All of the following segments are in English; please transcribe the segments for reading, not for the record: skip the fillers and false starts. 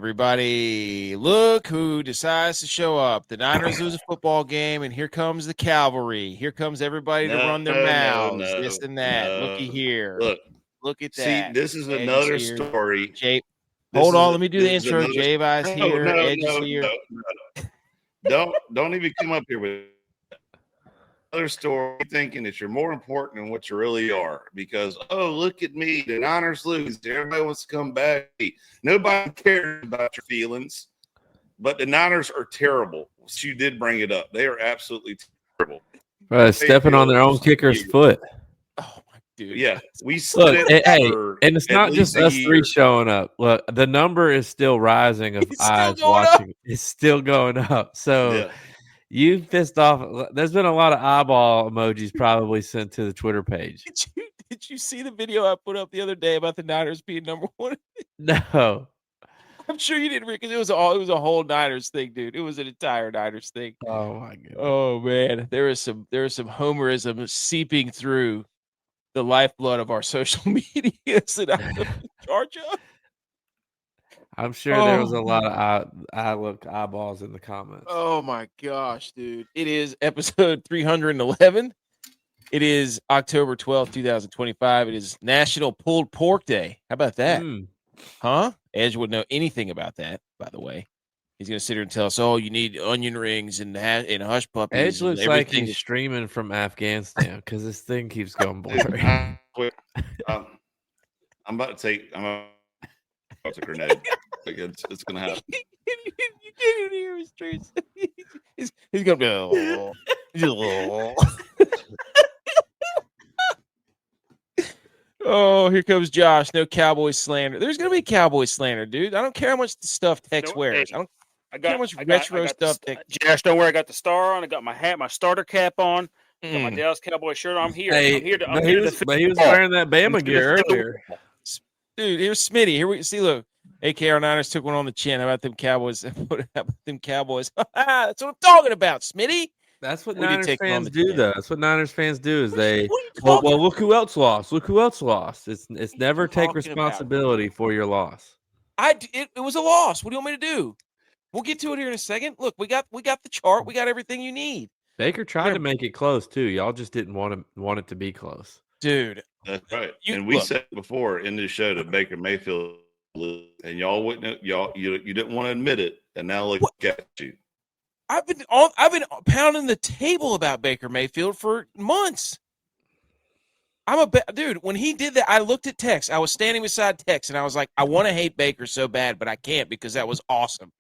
Everybody, look who decides to show up. The Niners lose a football game, and here comes the cavalry. Here comes everybody to run their mouths, this and that. Looky here. Look at that. See, this is another story. Jay, hold on. Let me do the intro. J-Vi's here. Edge is here. Don't even come up here with another story thinking that you're more important than what you really are because, oh, look at me. The Niners lose. Everybody wants to come back. Nobody cares about your feelings, but the Niners are terrible. You did bring it up. They are absolutely terrible. Stepping on their own kicker's foot. Oh, my dude. Yeah. We look, and it's not just us three showing up. Look, the number is still rising of eyes watching. It's still going up. So, yeah. You pissed off. There's been a lot of eyeball emojis probably sent to the Twitter page. Did you see the video I put up the other day about the Niners being number one? No. I'm sure you didn't, because it was a whole Niners thing, dude. It was an entire Niners thing. Oh my god. Oh man, there is some homerism seeping through the lifeblood of our social media that I'm in charge of. I'm sure there was a lot of eyeballs in the comments. Oh my gosh, dude. It is episode 311. It is October 12th, 2025. It is National Pulled Pork Day. How about that? Huh? Edge wouldn't know anything about that, by the way. He's going to sit here and tell us, oh, you need onion rings and hush puppies. Edge looks like he's streaming from Afghanistan because this thing keeps going blurry. I'm about to take a grenade. It's going to happen. You can't even hear his streets. He's going to go. Oh, here comes Josh. No Cowboys slander. There's going to be Cowboys slander, dude. I don't care how much the stuff Tex wears. I don't care how much retro stuff. Josh, don't worry. I got the star on. I got my hat, my starter cap on. Got my Dallas Cowboys shirt on. I'm here. Hey, he was wearing that Bama gear earlier. Dude, here's Smitty. Here we see. Look, AKR Niners took one on the chin. How about them Cowboys? That's what I'm talking about, Smitty. That's what Niners fans do, though. That's what Niners fans do. Is they well, look who else lost. Look who else lost. It's never take responsibility for your loss. It was a loss. What do you want me to do? We'll get to it here in a second. Look, we got the chart. We got everything you need. Baker tried to make it close too. Y'all just didn't want it to be close, dude. That's right. We said before in this show that Baker Mayfield, and y'all wouldn't. You didn't want to admit it, and now look at you. I've been pounding the table about Baker Mayfield for months. Dude, when he did that, I looked at Tex. I was standing beside Tex, and I was like, I want to hate Baker so bad, but I can't because that was awesome.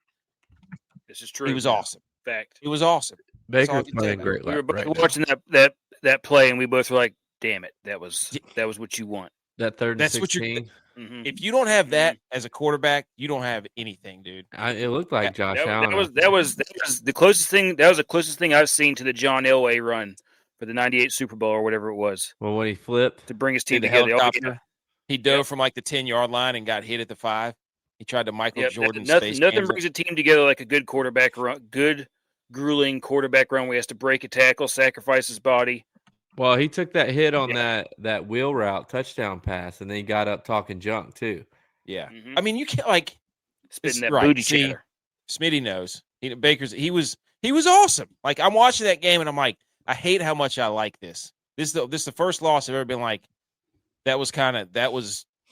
This is true. He was awesome. Fact. It was awesome. Baker's playing great. We were both watching that play, and we both were like, damn it, that was what you want. That third and 16. If you don't have that as a quarterback, you don't have anything, dude. It looked like Josh Allen. That was the closest thing. That was the closest thing I've seen to the John Elway run for the '98 Super Bowl or whatever it was. Well, when he flipped to bring his team together, he dove from like the 10-yard line and got hit at the 5. He tried to Michael Jordan. Nothing brings a team together like a good quarterback run. Good, grueling quarterback run where he has to break a tackle, sacrifice his body. Well, he took that hit on that wheel route touchdown pass, and then he got up talking junk too. Yeah, I mean, you can't spitting that booty chatter. Smitty knows. Baker's he was awesome. Like, I'm watching that game, and I'm like, I hate how much I like this. This is the first loss I've ever been like. That was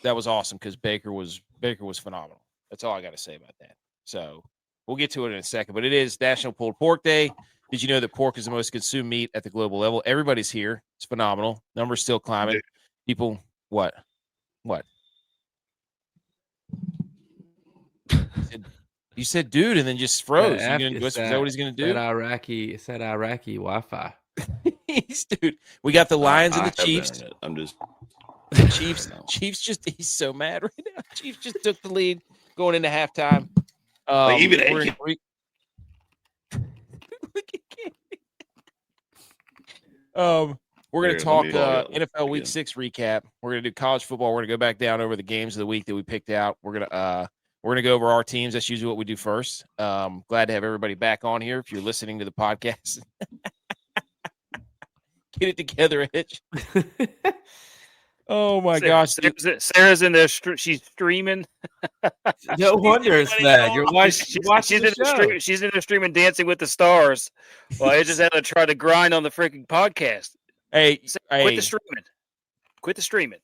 awesome because Baker was phenomenal. That's all I got to say about that. So we'll get to it in a second. But it is National Pulled Pork Day. Did you know that pork is the most consumed meat at the global level? Everybody's here. It's phenomenal. Numbers still climbing. People, what? You said, dude, and then just froze. Is that what he's going to do? It said Iraqi Wi-Fi. Dude, we got the Lions and the Chiefs. I'm just the Chiefs just, he's so mad right now. Chiefs just took the lead going into halftime. We're going to talk NFL Week 6 recap. We're going to do college football. We're going to go back down over the games of the week that we picked out. We're going to go over our teams. That's usually what we do first. Glad to have everybody back on here. If you're listening to the podcast, get it together, Hitch. Oh my gosh! Sarah's in there. She's streaming. No wonder it's bad. You're watching the show. She's in there streaming Dancing with the Stars. Well, I just had to try to grind on the freaking podcast. Hey, quit the streaming. Quit the streaming.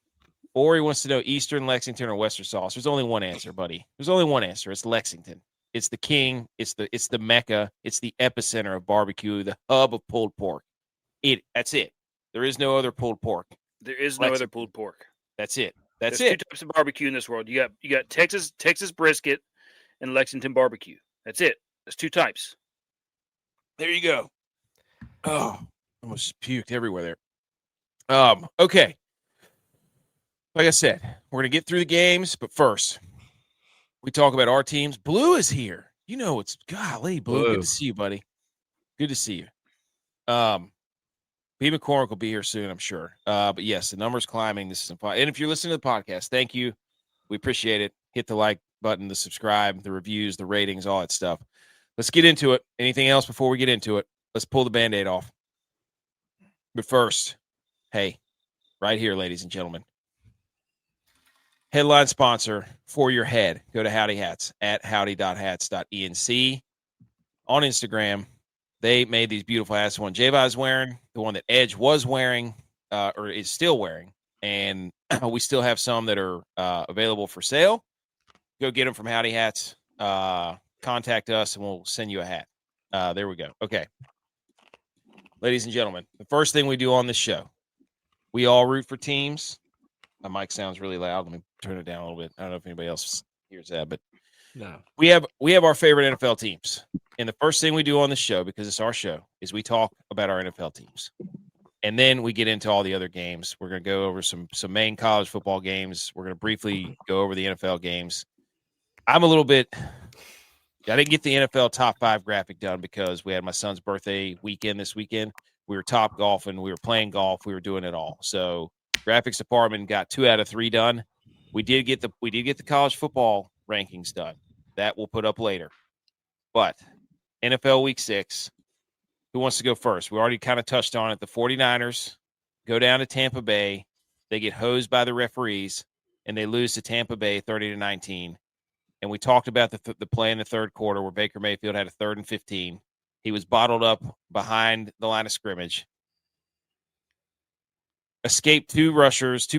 Ori wants to know Eastern, Lexington, or Western sauce. There's only one answer, buddy. There's only one answer. It's Lexington. It's the king. It's the Mecca. It's the epicenter of barbecue. The hub of pulled pork. That's it. There is no other pulled pork. There is no other pulled pork. That's it. There's two types of barbecue in this world. You got Texas brisket and Lexington barbecue. That's it. There's two types. There you go. Oh, almost puked everywhere there. Okay. Like I said, we're gonna get through the games, but first, we talk about our teams. Blue is here. You know it's golly, Blue. Good to see you, buddy. Good to see you. B. McCormick will be here soon, I'm sure. But yes, the number's climbing. This is fun. And if you're listening to the podcast, thank you. We appreciate it. Hit the like button, the subscribe, the reviews, the ratings, all that stuff. Let's get into it. Anything else before we get into it? Let's pull the Band-Aid off. But first, hey, right here, ladies and gentlemen. Headline sponsor for your head. Go to Howdy Hats at howdy.hats.enc on Instagram. They made these beautiful hats. The one J-Vi is wearing, the one that Edge was wearing, or is still wearing. And we still have some that are available for sale. Go get them from Howdy Hats. Contact us, and we'll send you a hat. There we go. Okay. Ladies and gentlemen, the first thing we do on this show, we all root for teams. My mic sounds really loud. Let me turn it down a little bit. I don't know if anybody else hears that, but no. We have our favorite NFL teams. And the first thing we do on the show, because it's our show, is we talk about our NFL teams. And then we get into all the other games. We're going to go over some main college football games. We're going to briefly go over the NFL games. I didn't get the NFL top 5 graphic done because we had my son's birthday weekend this weekend. We were top golfing. We were playing golf. We were doing it all. So graphics department got 2 out of 3 done. We did get the college football rankings done. That we'll put up later. But NFL Week 6, who wants to go first? We already kind of touched on it. The 49ers go down to Tampa Bay. They get hosed by the referees, and they lose to Tampa Bay 30-19. And we talked about the play in the third quarter where Baker Mayfield had a 3rd and 15. He was bottled up behind the line of scrimmage. Escaped 2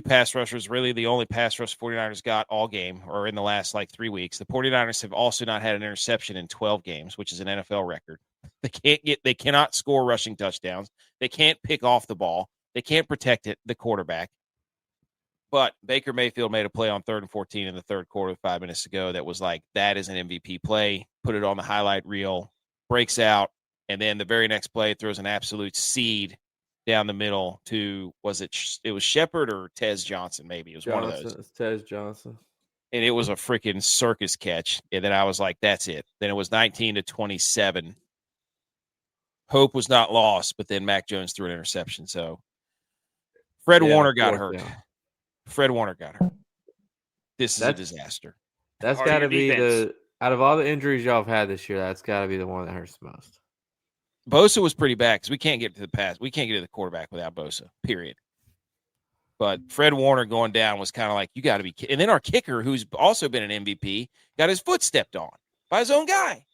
pass rushers, really the only pass rush 49ers got all game or in the last 3 weeks. The 49ers have also not had an interception in 12 games, which is an NFL record. They cannot score rushing touchdowns. They can't pick off the ball. They can't protect the quarterback. But Baker Mayfield made a play on 3rd and 14 in the third quarter 5 minutes ago that was that is an MVP play. Put it on the highlight reel, breaks out, and then the very next play throws an absolute seed down the middle to, it was Shepard or Tez Johnson, maybe. It was one of those. It's Tez Johnson. And it was a freaking circus catch. And then I was like, that's it. Then it was 19-27. Hope was not lost, but then Mac Jones threw an interception. So Fred Warner got hurt. Down. Fred Warner got hurt. This is a disaster. That's got to be out of all the injuries y'all have had this year, that's got to be the one that hurts the most. Bosa was pretty bad because we can't get to the pass. We can't get to the quarterback without Bosa, period. But Fred Warner going down was kind of like, you got to be kidding. And then our kicker, who's also been an MVP, got his foot stepped on by his own guy.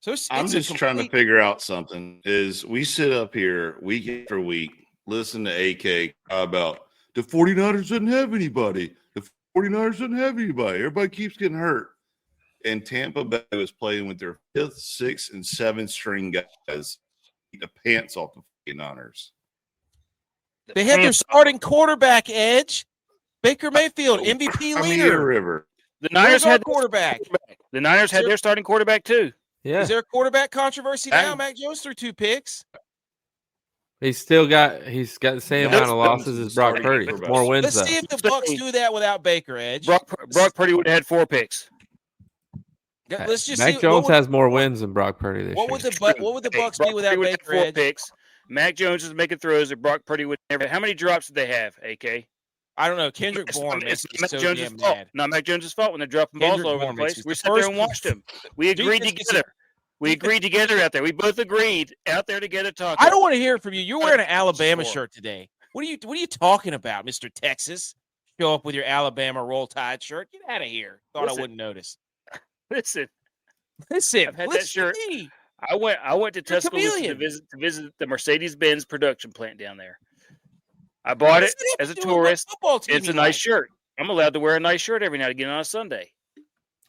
So I'm just trying to figure out something. Is we sit up here week after week, listen to AK about the 49ers didn't have anybody. The 49ers didn't have anybody. Everybody keeps getting hurt. And Tampa Bay was playing with their 5th, 6th, and 7th string guys. The pants off the 49ers. They had their starting quarterback, Edge. Baker Mayfield, MVP leader. River. The Niners had quarterback. The Niners had their starting quarterback too. Yeah. Is there a quarterback controversy now? Mac Jones threw 2 picks. He's got the same amount of losses as Brock Purdy. More wins. Let's see if the Bucks do that without Baker, Edge. Brock Purdy would have had 4 picks. Let's just Mac Jones has more wins than Brock Purdy this year. What would the Bucks be without Baker? 4 picks. Mac Jones is making throws that Brock Purdy would never. How many drops did they have? AK. I don't know. Kendrick Bourne makes me so damn mad. Not Mac Jones' fault when they're dropping balls all over the place. We sat there and watched him. We agreed together. We agreed together out there. We both agreed out there together talking. I don't want to hear from you. You're wearing an Alabama shirt today. What are you talking about, Mr. Texas? Show up with your Alabama Roll Tide shirt. Get out of here. Thought I wouldn't notice. Listen. I've had that shirt. I went to Tuscaloosa to visit the Mercedes-Benz production plant down there. I bought it as a tourist. It's a nice shirt. I'm allowed to wear a nice shirt every now and again on a Sunday.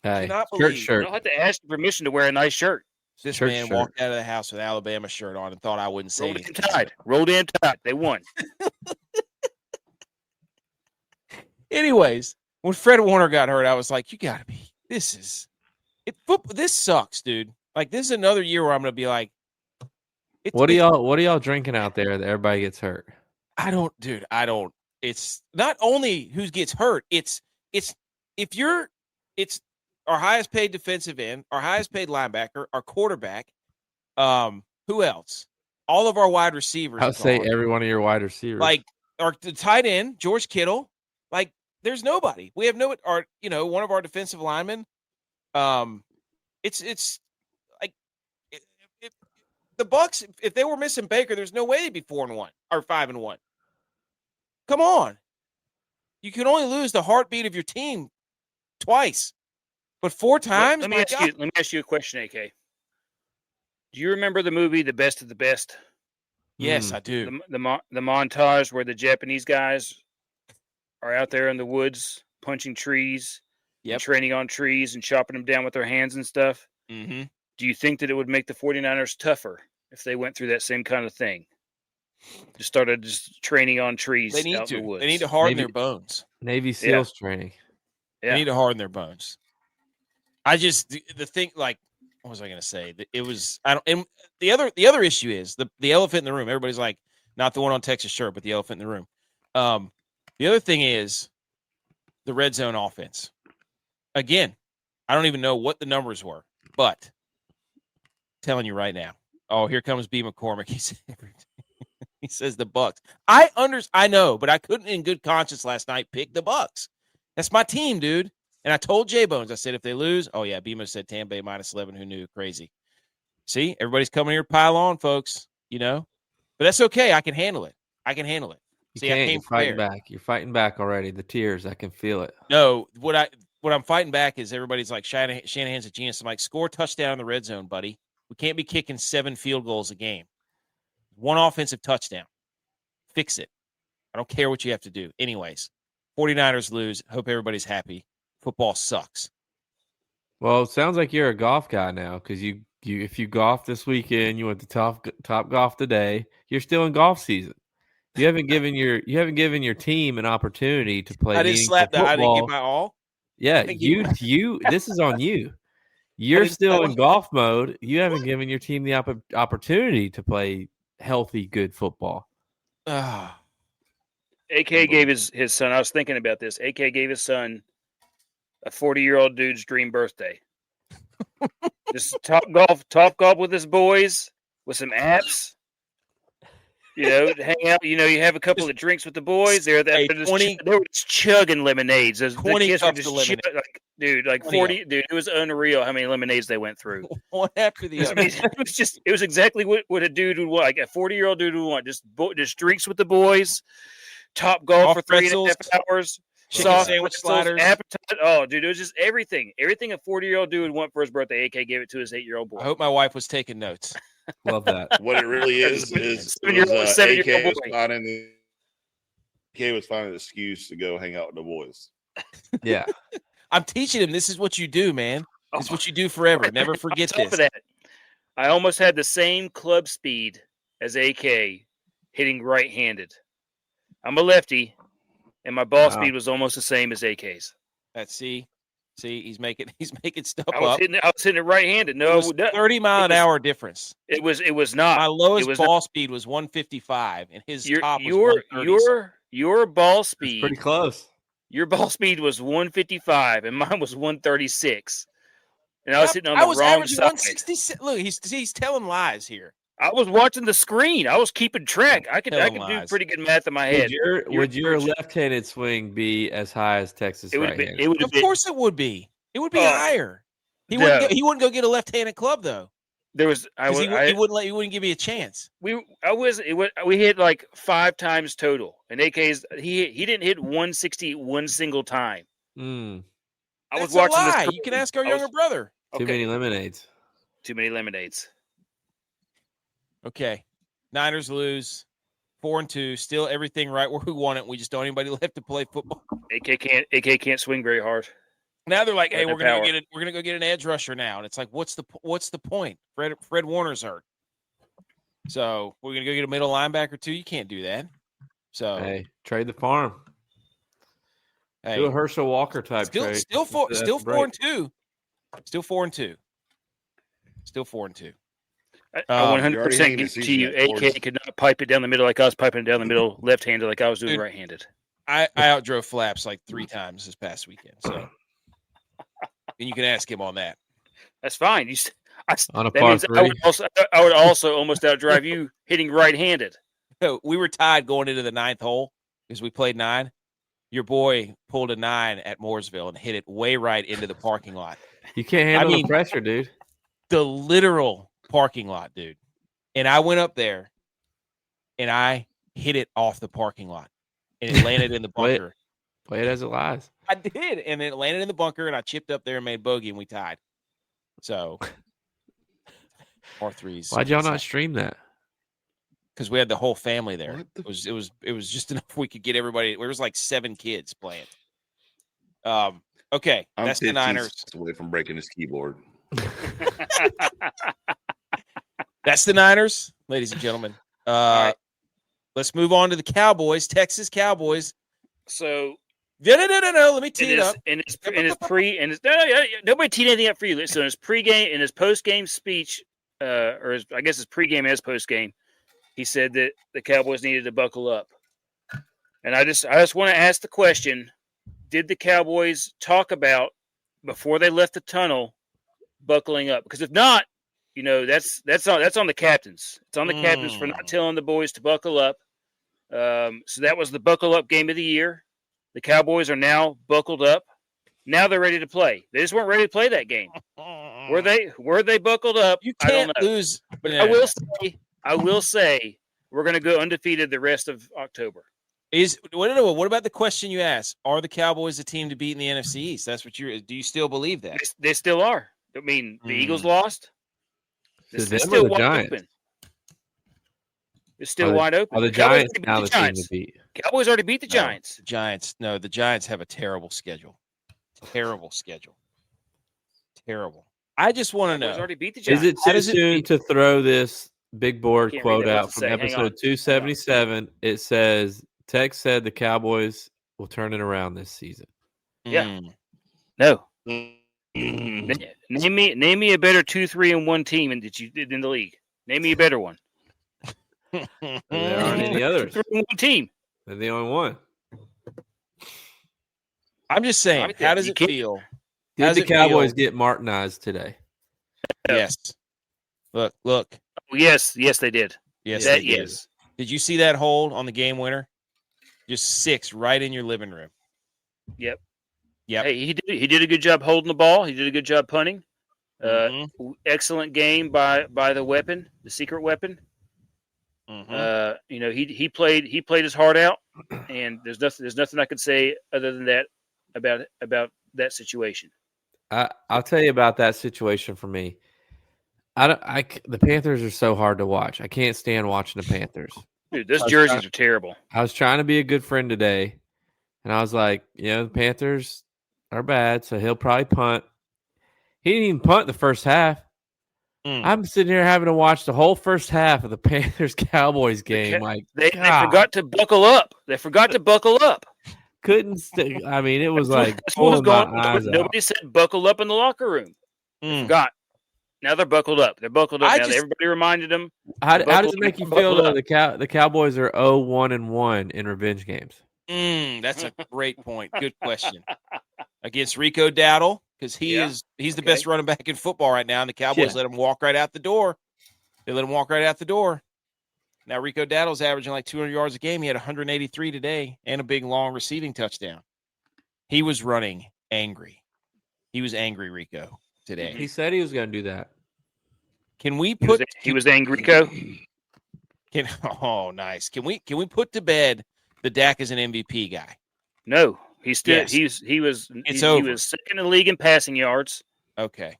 Hey, shirt. I don't have to ask permission to wear a nice shirt. This man walked out of the house with an Alabama shirt on and thought I wouldn't say anything. Rolled in tight. They won. Anyways, when Fred Warner got hurt, I was like, you got to be. This sucks, dude. Like, this is another year where I'm going to be like, what are y'all drinking out there that everybody gets hurt? I don't. It's not only who gets hurt. It's our highest paid defensive end, our highest paid linebacker, our quarterback. Who else? All of our wide receivers. I'll say every one of your wide receivers. Like the tight end, George Kittle. Like, there's nobody. We have one of our defensive linemen. It's like the Bucs. If they were missing Baker, there's no way they'd be 4-1 or 5-1. Come on, you can only lose the heartbeat of your team twice, but 4 times. Let me ask you a question, AK. Do you remember the movie The Best of the Best? Yes, I do. The montage where the Japanese guys are out there in the woods punching trees, and training on trees and chopping them down with their hands and stuff. Mm-hmm. Do you think that it would make the 49ers tougher if they went through that same kind of thing? Just started training on trees. They need out in the woods. They need to harden their bones. Navy SEALs training. Yeah. They need to harden their bones. I just the thing, like, what was I going to say? It was And the other issue is the elephant in the room. Everybody's like, not the one on Texas shirt, but the elephant in the room. The other thing is the red zone offense. Again, I don't even know what the numbers were, but I'm telling you right now. Oh, here comes B. McCormick. He says the Bucs. I know, but I couldn't in good conscience last night pick the Bucs. That's my team, dude. And I told J-Bones, I said, if they lose, oh, yeah, Bama said Tampa Bay -11. Who knew? Crazy. See, everybody's coming here to pile on, folks, But that's okay. I can handle it. See, I came fighting back. You're fighting back already. The tears, I can feel it. No, what I'm fighting back is everybody's like, Shanahan's a genius. I'm like, score a touchdown in the red zone, buddy. We can't be kicking 7 field goals a game. 1 offensive touchdown. Fix it. I don't care what you have to do. Anyways, 49ers lose. Hope everybody's happy. Football sucks. Well, it sounds like you're a golf guy now because if you golf this weekend, you went to top golf today. You're still in golf season. You haven't given your team an opportunity to play. I didn't slap that. I didn't give my all. Yeah, you. This is on you. You're still in golf mode. You haven't given your team the opportunity to play healthy, good football. AK gave his son. I was thinking about this. AK gave his son a 40-year-old dude's dream birthday. Just top golf with his boys, with some apps. Hang out. You have a couple of drinks with the boys. They were just chugging lemonades. 20 cups of lemonade. 40. Dude, it was unreal how many lemonades they went through. One after the other. It was exactly what a dude would want. Like a 40-year-old dude would want. Just drinks with the boys, top golf for 3.5 hours. Soft sandwich sliders. Appetite. Oh, dude, it was just everything. Everything a 40-year-old dude would want for his birthday. AK gave it to his 8-year-old boy. I hope my wife was taking notes. Love that. What it really is AK was finding an excuse to go hang out with the boys. Yeah. I'm teaching him this is what you do, man. This is what you do forever. Never forget this. That, I almost had the same club speed as AK hitting right-handed. I'm a lefty. And my ball speed was almost the same as AK's. See, he's making stuff up. I was hitting it right-handed. No, 30-mile-an-hour difference. It was not. My lowest ball speed was 155, and his top was 130. Your ball speed. That's pretty close. Your ball speed was 155, and mine was 136. And I was hitting on the wrong side. 166. Look, he's telling lies here. I was watching the screen. I was keeping track. I could do pretty good math in my head. Would your left-handed swing be as high as Texas right-handed? Of course it would be. It would be higher. He wouldn't go get a left-handed club though. There was He wouldn't give me a chance. We hit like 5 times total, and AK's he didn't hit 160 one single time. Mm. I was watching this. You can ask our younger brother. Too many lemonades. Too many lemonades. Okay, Niners lose 4-2. Still everything right where we want it. We just don't anybody left to play football. AK can't swing very hard. Now they're like, hey, we're gonna go get an edge rusher now, and it's like, what's the point? Fred Warner's hurt, so we're gonna go get a middle linebacker too. You can't do that. So hey, trade the farm. Hey, do a Herschel Walker type trade. Still 4-2. Still 4-2. Still 4-2. I 100% guarantee you, AK could not pipe it down the middle like I was piping it down the middle, left-handed like I was doing right-handed. I outdrove Flaps like 3 times this past weekend. So. And you can ask him on that. That's fine. On a par 3. I would also almost outdrive you hitting right-handed. We were tied going into the 9th hole because we played 9. Your boy pulled a 9 at Mooresville and hit it way right into the parking lot. You can't handle the pressure, dude. The literal parking lot, dude. And I went up there and I hit it off the parking lot. And it landed in the bunker. Play it as it lies. I did, and it landed in the bunker, and I chipped up there and made bogey, and we tied. So, par 3s. Why'd y'all not stream that? Because we had the whole family there. It was just enough we could get everybody. There was like 7 kids playing. Okay, that's the Niners. Away from breaking his keyboard. That's the Niners, ladies and gentlemen. Right. Let's move on to the Cowboys, Texas Cowboys. So. No. Let me tee it up. Nobody teed anything up for you. So in his pregame, in his postgame speech, his pregame as postgame, he said that the Cowboys needed to buckle up. And I just want to ask the question: did the Cowboys talk about before they left the tunnel buckling up? Because if not, that's on the captains. It's on the captains for not telling the boys to buckle up. So that was the buckle up game of the year. The Cowboys are now buckled up. Now they're ready to play. They just weren't ready to play that game. Were they buckled up? You can't lose. But yeah. I will say we're going to go undefeated the rest of October. What about the question you asked? Are the Cowboys a team to beat in the NFC East? That's what do you still believe that? They still are. I mean, the Eagles lost. It's still wide open. It's still wide open. Are the Giants now the team to beat? Cowboys already beat the Giants. The Giants have a terrible schedule. Terrible. I just want to know. Already beat the Giants. Is it too soon to throw this big board quote out from episode 277? It says, Tex said the Cowboys will turn it around this season. Yeah. No. Name me a better 2-3-1 team in the league. Name me a better one. There aren't any others. 2-3-1 team. They're the only one. I'm just saying, how does it feel? Did the Cowboys get Martinized today? Yes. Look. Oh, yes, they did. Yes, they did. Yes. Did you see that hold on the game winner? Just 6 right in your living room. Yep. Hey, he did a good job holding the ball. He did a good job punting. Excellent game by the weapon, the secret weapon. He played his heart out, and there's nothing I could say other than that about that situation. I'll tell you about that situation for me. The Panthers are so hard to watch. I can't stand watching the Panthers. Dude, those jerseys are terrible. I was trying to be a good friend today, and I was like, the Panthers are bad, so he'll probably punt. He didn't even punt the first half. I'm sitting here having to watch the whole first half of the Panthers-Cowboys game. They forgot to buckle up. Couldn't stay. I mean, it was like that's what was going on. Nobody said buckle up in the locker room. Forgot. Now they're buckled up. Everybody reminded them. How does it make you feel though? The Cowboys are 0-1-1 in revenge games. That's a great point. Good question. Against Rico Dowdle, because he's the best running back in football right now, and the Cowboys let him walk right out the door. They let him walk right out the door. Now Rico Dowdle's averaging like 200 yards a game. He had 183 today and a big long receiving touchdown. He was running angry. He was angry, Rico, today. He said he was going to do that. Can we put? He was Angrico. Oh, nice. Can we put to bed the Dak is an MVP guy? No, he's still Yes. he was over. second in the league in passing yards. Okay.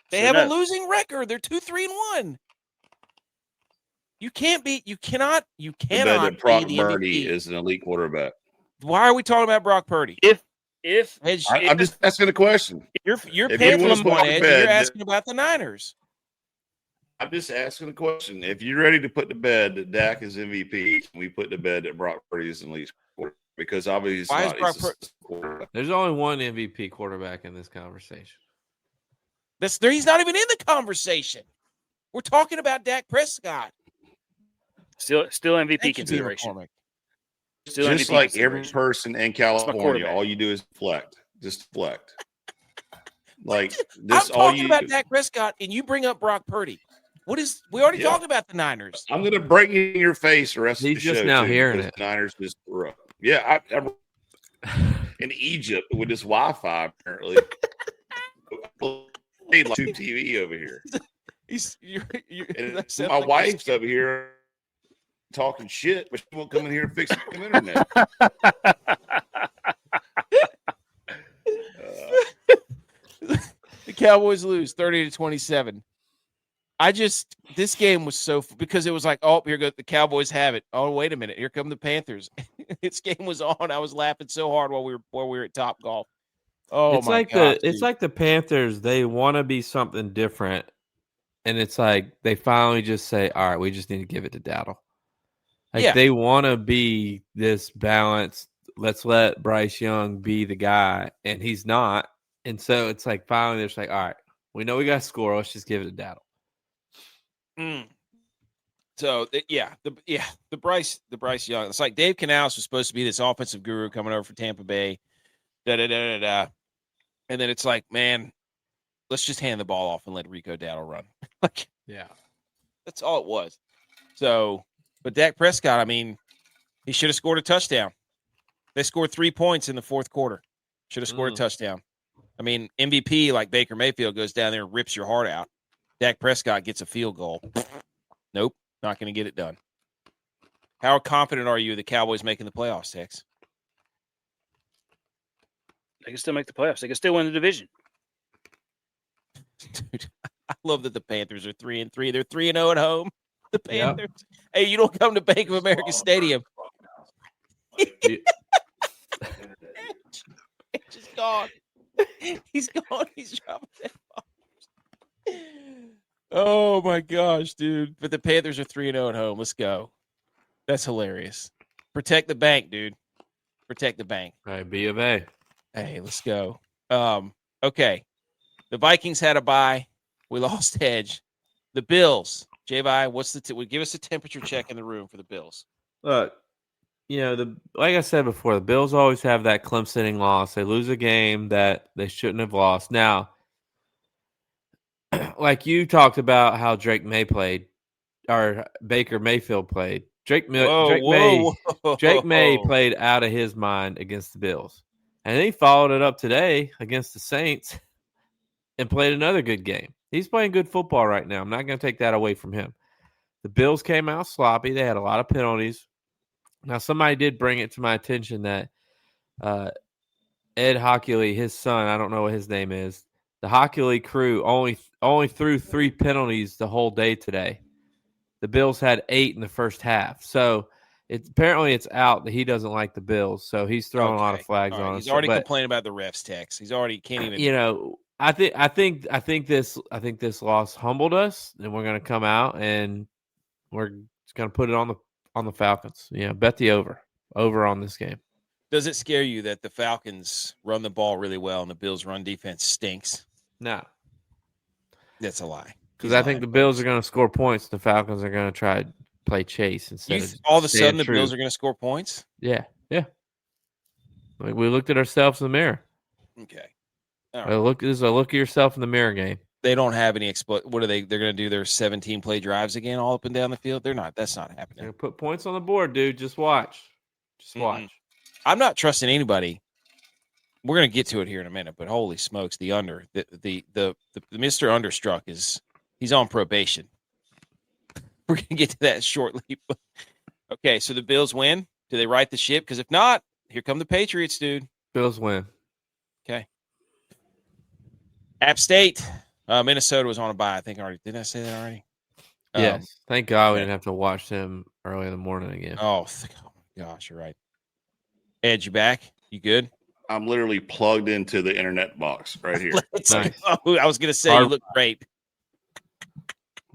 They have a losing record. They're 2-3-1. You cannot be Brock the Purdy MVP. is an elite quarterback. Why are we talking about Brock Purdy? I'm just asking a question. You're If paying you for wanna one put to edge, bed and you're that- asking about the Niners. I'm just asking a question. If you're ready to put to bed that Dak is MVP, can we put to bed that Brock Purdy is an elite quarterback? Because obviously Why is Brock quarterback. There's only one MVP quarterback in this conversation. He's not even in the conversation. We're talking about Dak Prescott. Still MVP Thank you, consideration. McCormick. Still Just MVP like every consideration. person in California, quarterback. all you do is deflect. Just deflect. Like I'm this, all talking you. about Dak Prescott, and you bring up Brock Purdy. We already talked about the Niners. I'm going to break it in your face the rest of the show. Just now too, hearing because it. the Niners just threw up. Yeah, I in Egypt with this Wi-Fi apparently. Like Tube TV over here. And my wife's over here talking shit, but she won't come in here and fix the internet. The Cowboys lose 30-27. This game was because it was like, oh, here goes the Cowboys have it. Oh, wait a minute, here come the Panthers. This game was on. I was laughing so hard while we were at Top Golf. Oh, it's my like God, it's like the Panthers. They want to be something different, and it's like they finally just say, "All right, we just need to give it to Dowdle." Like they want to be this balanced. Let's let Bryce Young be the guy, and he's not. And so it's like finally they're just like, "All right, we know we got to score. Let's just give it to Dowdle." So the Bryce Young. It's like Dave Canales was supposed to be this offensive guru coming over for Tampa Bay. And then it's like, man, let's just hand the ball off and let Rico Dowdle run. That's all it was. So, but Dak Prescott, I mean, he should have scored a touchdown. They scored 3 points in the fourth quarter. Should have scored a touchdown. I mean, MVP like Baker Mayfield goes down there and rips your heart out. Dak Prescott gets a field goal. Nope, not going to get it done. How confident are you the Cowboys making the playoffs, Tex? They can still make the playoffs. They can still win the division. Dude, I love that the Panthers are 3-3. They're 3-0 at home. The Panthers. Yep. Hey, you don't come to Bank of America Stadium. He's just gone. He's gone. He's dropping that ball. Oh my gosh, dude! But the Panthers are 3-0 at home. Let's go. That's hilarious. Protect the bank, dude. Protect the bank. All right, B of A. Hey, let's go. Okay. The Vikings had a bye. We lost edge. The Bills. J-Vi, what's give us a temperature check in the room for the Bills. Look, like I said before, the Bills always have that Clemsoning loss. They lose a game that they shouldn't have lost. Now, like you talked about how Drake May played, or Baker Mayfield played. Drake May played out of his mind against the Bills. And he followed it up today against the Saints and played another good game. He's playing good football right now. I'm not going to take that away from him. The Bills came out sloppy. They had a lot of penalties. Now, somebody did bring it to my attention that Ed Hockley, his son, I don't know what his name is, the Hockley crew only threw 3 penalties the whole day today. The Bills had 8 in the first half. So, apparently it's out that he doesn't like the Bills, so he's throwing a lot of flags on us. He's already complaining about the refs, Tex. He's already can't even. I think this loss humbled us, and we're going to come out and we're going to put it on the Falcons. Bet the over on this game. Does it scare you that the Falcons run the ball really well and the Bills' run defense stinks? No, that's a lie. Because I think the Bills are going to score points. The Falcons are going to try to play chase instead of all of a sudden the Bills are going to score points. Yeah. Like we looked at ourselves in the mirror. Okay. Right. This is a look at yourself in the mirror game. They don't have any what are they? They're going to do their 17 play drives again, all up and down the field. They're not. That's not happening. They're going to put points on the board, dude. Just watch. Watch. I'm not trusting anybody. We're going to get to it here in a minute, but holy smokes, the Mr. Understruck is He's on probation. We're going to get to that shortly. Okay, so the Bills win. Do they right the ship? Because if not, here come the Patriots, dude. Bills win. Okay. App State. Minnesota was on a bye, I think already. Didn't I say that already? Yes. Thank God we didn't have to watch them early in the morning again. Oh my gosh, you're right. Ed, you back? You good? I'm literally plugged into the internet box right here. Nice. I was going to say, you look great.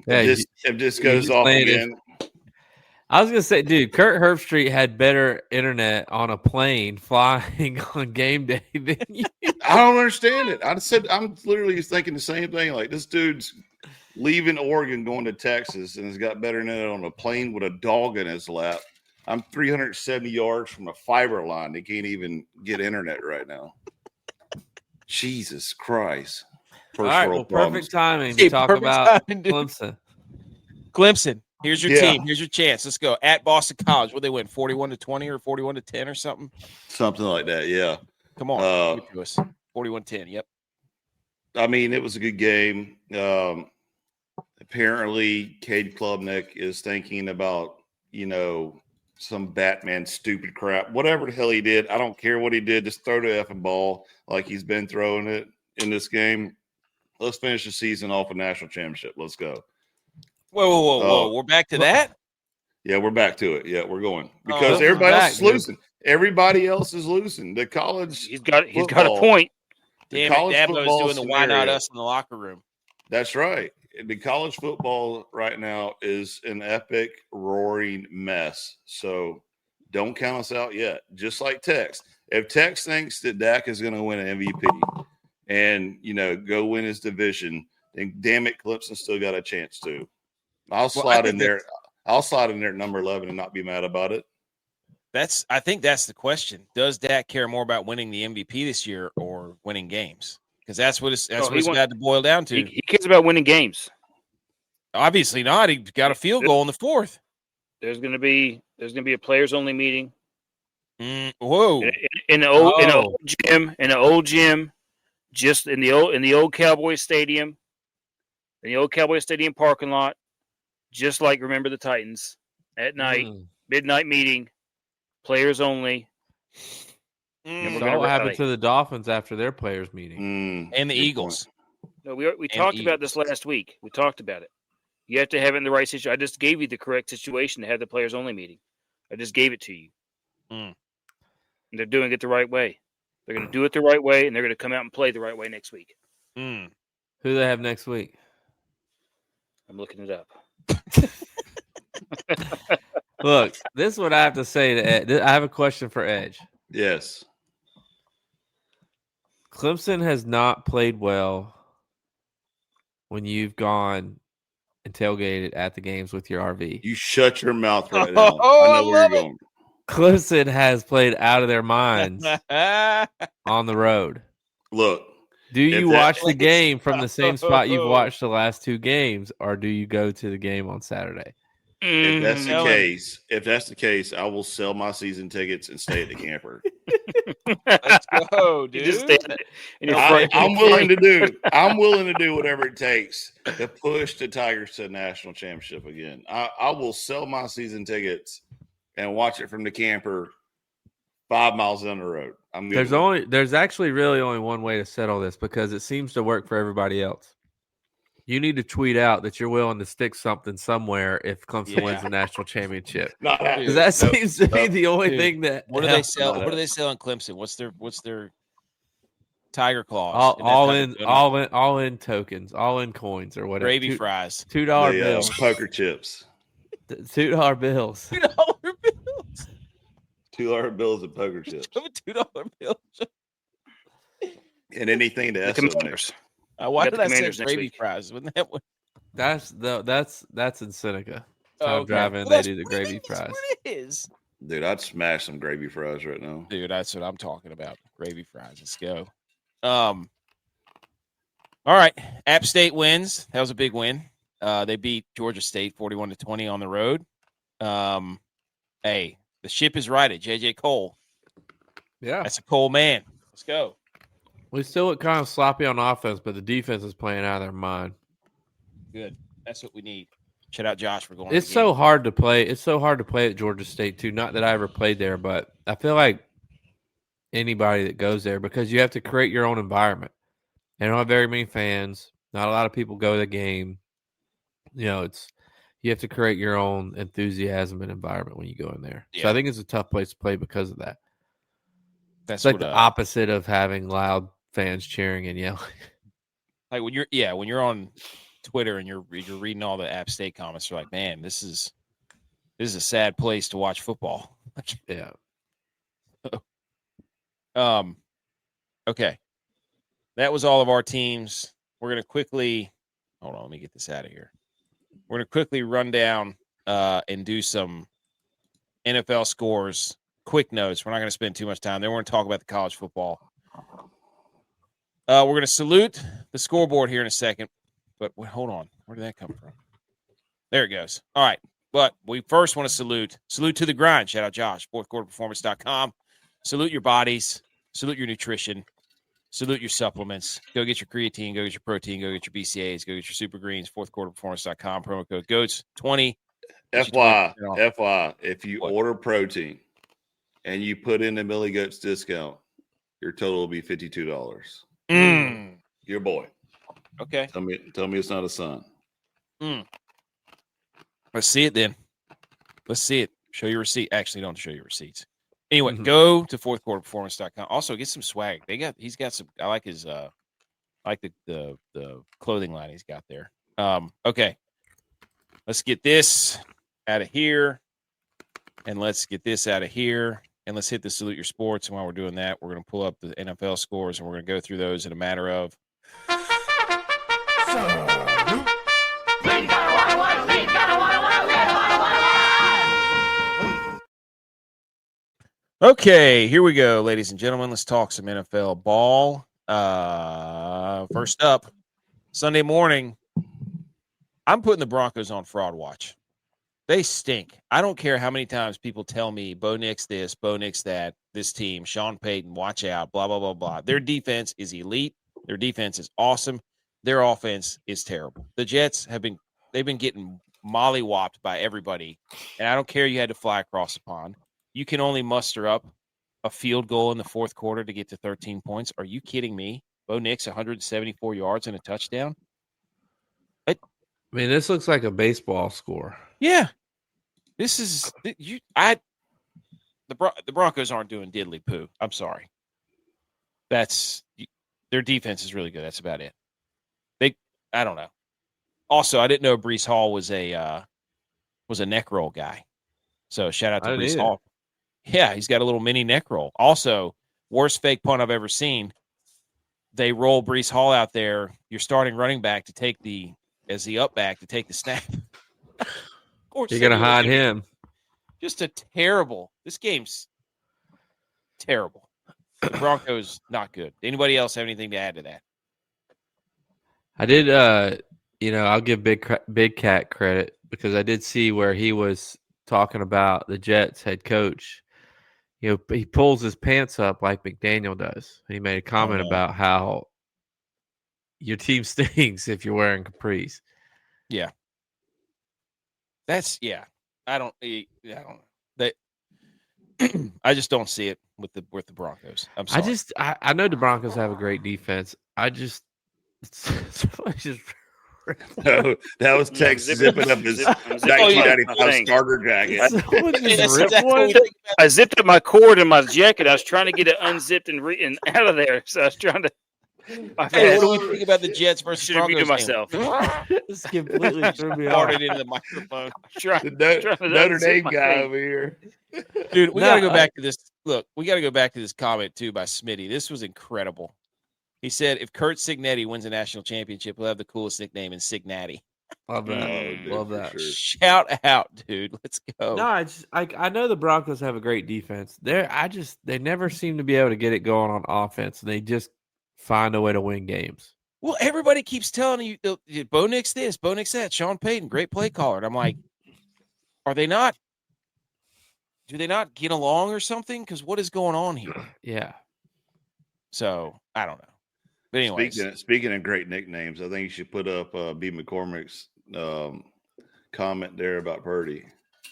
Yeah, if this goes off again. I was gonna say, dude, Kurt Herbstreit had better internet on a plane flying on game day than you. I don't understand it. I'm literally thinking the same thing. Like, this dude's leaving Oregon, going to Texas, and has got better internet on a plane with a dog in his lap. I'm 370 yards from a fiber line. They can't even get internet right now. Jesus Christ. All right, well, perfect timing to talk about Clemson. Clemson, here's your team. Here's your chance. Let's go. At Boston College, what they win, 41-20 or 41-10 or something? Something like that, yeah. Come on. Give it to us. 41-10, yep. I mean, it was a good game. Apparently, Cade Klubnik is thinking about, some Batman stupid crap. Whatever the hell he did, I don't care what he did. Just throw the effing ball like he's been throwing it in this game. Let's finish the season off a national championship. Let's go. Whoa. We're back to that? Yeah, we're back to it. Yeah, we're going. Because everybody else is losing. Everybody else is losing. The college He's got a point. Damn it, Dabo's doing the why not us in the locker room. That's right. The college football right now is an epic, roaring mess. So don't count us out yet. Just like Tex. If Tex thinks that Dak is going to win an MVP and, go win his division, then damn it, Clemson still got a chance to. I'll slide in there at number 11 and not be mad about it. I think that's the question. Does Dak care more about winning the MVP this year or winning games? Because that's what it's got to boil down to. He cares about winning games. Obviously not. He got a field goal in the fourth. There's going to be a players only meeting. Whoa! In the old gym, just in the old Cowboys stadium, in the old Cowboys stadium parking lot, just like Remember the Titans at night, midnight meeting, players only. So what happened to the Dolphins after their players meeting and the Eagles? No, we talked about this last week. We talked about it. You have to have it in the right situation. I just gave you the correct situation to have the players only meeting. I just gave it to you. And they're doing it the right way. They're going to do it the right way, and they're going to come out and play the right way next week. Who do they have next week? I'm looking it up. Look, this is what I have to say to Ed. I have a question for Edge. Yes. Clemson has not played well when you've gone and tailgated at the games with your RV. You shut your mouth right now. I know where you're going. Clemson has played out of their minds on the road. Look. Do you watch the game from the same spot you've watched the last two games, or do you go to the game on Saturday? If that's the case, I will sell my season tickets and stay at the camper. Let's go, dude. I'm willing to do whatever it takes to push the Tigers to the national championship again. I will sell my season tickets and watch it from the camper 5 miles down the road. There's actually really only one way to settle this because it seems to work for everybody else. You need to tweet out that you're willing to stick something somewhere if Clemson wins the national championship. Because that seems to be the only thing that. What do they sell? What do they sell in Clemson? What's their Tiger Claws? All in tokens, all in coins or whatever. Gravy fries, $2 bills, poker chips, $2 bills, $2 bills and poker chips, $2 bills, and anything to Commanders. Why did I say gravy fries? Wasn't that one? That's in Seneca. I'm driving. They do the gravy fries. What it is, dude? I'd smash some gravy fries right now, dude. That's what I'm talking about. Gravy fries. Let's go. All right. App State wins. That was a big win. They beat Georgia State 41-20 on the road. Hey, the ship is righted. JJ Cole. Yeah, that's a Cole man. Let's go. We still look kind of sloppy on offense, but the defense is playing out of their mind. Good. That's what we need. Shout out Josh for going. It's so hard to play. It's so hard to play at Georgia State too. Not that I ever played there, but I feel like anybody that goes there, because you have to create your own environment. They don't have very many fans. Not a lot of people go to the game. You know, you have to create your own enthusiasm and environment when you go in there. Yeah. So I think it's a tough place to play because of that. That's like the opposite of having loud fans cheering and yelling. Like when you're on Twitter and you're reading all the App State comments, you're like, man, this is a sad place to watch football. Yeah. Okay. That was all of our teams. We're gonna quickly hold on, let me get this out of here. We're gonna quickly run down and do some NFL scores, quick notes. We're not gonna spend too much time. Then we're gonna talk about the college football. We're gonna salute the scoreboard here in a second. But hold on. Where did that come from? There it goes. All right. But we first want to salute to the grind. Shout out Josh, fourthquarterperformance.com. Salute your bodies. Salute your nutrition. Salute your supplements. Go get your creatine. Go get your protein. Go get your BCAAs. Go get your super greens. Fourthquarterperformance.com. Promo code GOATS20. FY, if you order protein and you put in the Millie Goats discount, your total will be $52. Your boy. Okay. Tell me it's not a son. Let's see it then. Let's see it. Show your receipt. Actually, don't show your receipts. Anyway, go to fourthquarterperformance.com. Also, get some swag. He's got some. I like his. I like the clothing line he's got there. Okay. Let's get this out of here, and let's get this out of here, and let's hit the salute your sports. And while we're doing that, we're going to pull up the NFL scores, and we're going to go through those in a matter of. Okay, here we go, ladies and gentlemen. Let's talk some NFL ball. First up, Sunday morning, I'm putting the Broncos on fraud watch. They stink. I don't care how many times people tell me, Bo Nix this, Bo Nix that, this team, Sean Payton, watch out, blah, blah, blah, blah. Their defense is elite. Their defense is awesome. Their offense is terrible. The Jets they've been getting mollywopped by everybody, and I don't care you had to fly across the pond. You can only muster up a field goal in the fourth quarter to get to 13 points. Are you kidding me? Bo Nix, 174 yards and a touchdown. I mean, this looks like a baseball score. Yeah, this is you. The Broncos aren't doing diddly poo. I'm sorry. Their defense is really good. That's about it. I don't know. Also, I didn't know Breece Hall was a neck roll guy. So shout out to Breece Hall. Yeah, he's got a little mini neck roll. Also, worst fake punt I've ever seen. They roll Breece Hall out there. You're starting running back to take the up back to take the snap. Of course, you're gonna hide him. Just this game's terrible. The Broncos not good. Anybody else have anything to add to that? I did. I'll give Big Cat credit because I did see where he was talking about the Jets head coach. He pulls his pants up like McDaniel does. He made a comment about how your team stinks if you're wearing capris. Yeah. I don't know. I just don't see it with the Broncos. I'm sorry. I know the Broncos have a great defense. No, that was Tex zipping up his 1995 starter jacket. I zipped up my cord in my jacket. I was trying to get it unzipped and out of there. So I was trying to. Hey, what do we think about the Jets versus Broncos? Myself. This completely threw me off. Into the microphone. The Notre Dame guy over here. Dude, we got to go back to this. Look, we got to go back to this comment, too, by Smitty. This was incredible. He said, if Kurt Signetti wins a national championship, he'll have the coolest nickname in Signati. Love that. Love that. Sure. Shout out, dude. Let's go. No, I know the Broncos have a great defense. They never seem to be able to get it going on offense. They just find a way to win games. Well, everybody keeps telling you, Bo Nix this, Bo Nix that, Sean Payton, great play caller. And I'm like, do they not get along or something? Because what is going on here? Yeah. So, I don't know. But anyways, speaking of great nicknames, I think you should put up B. McCormick's comment there about Purdy.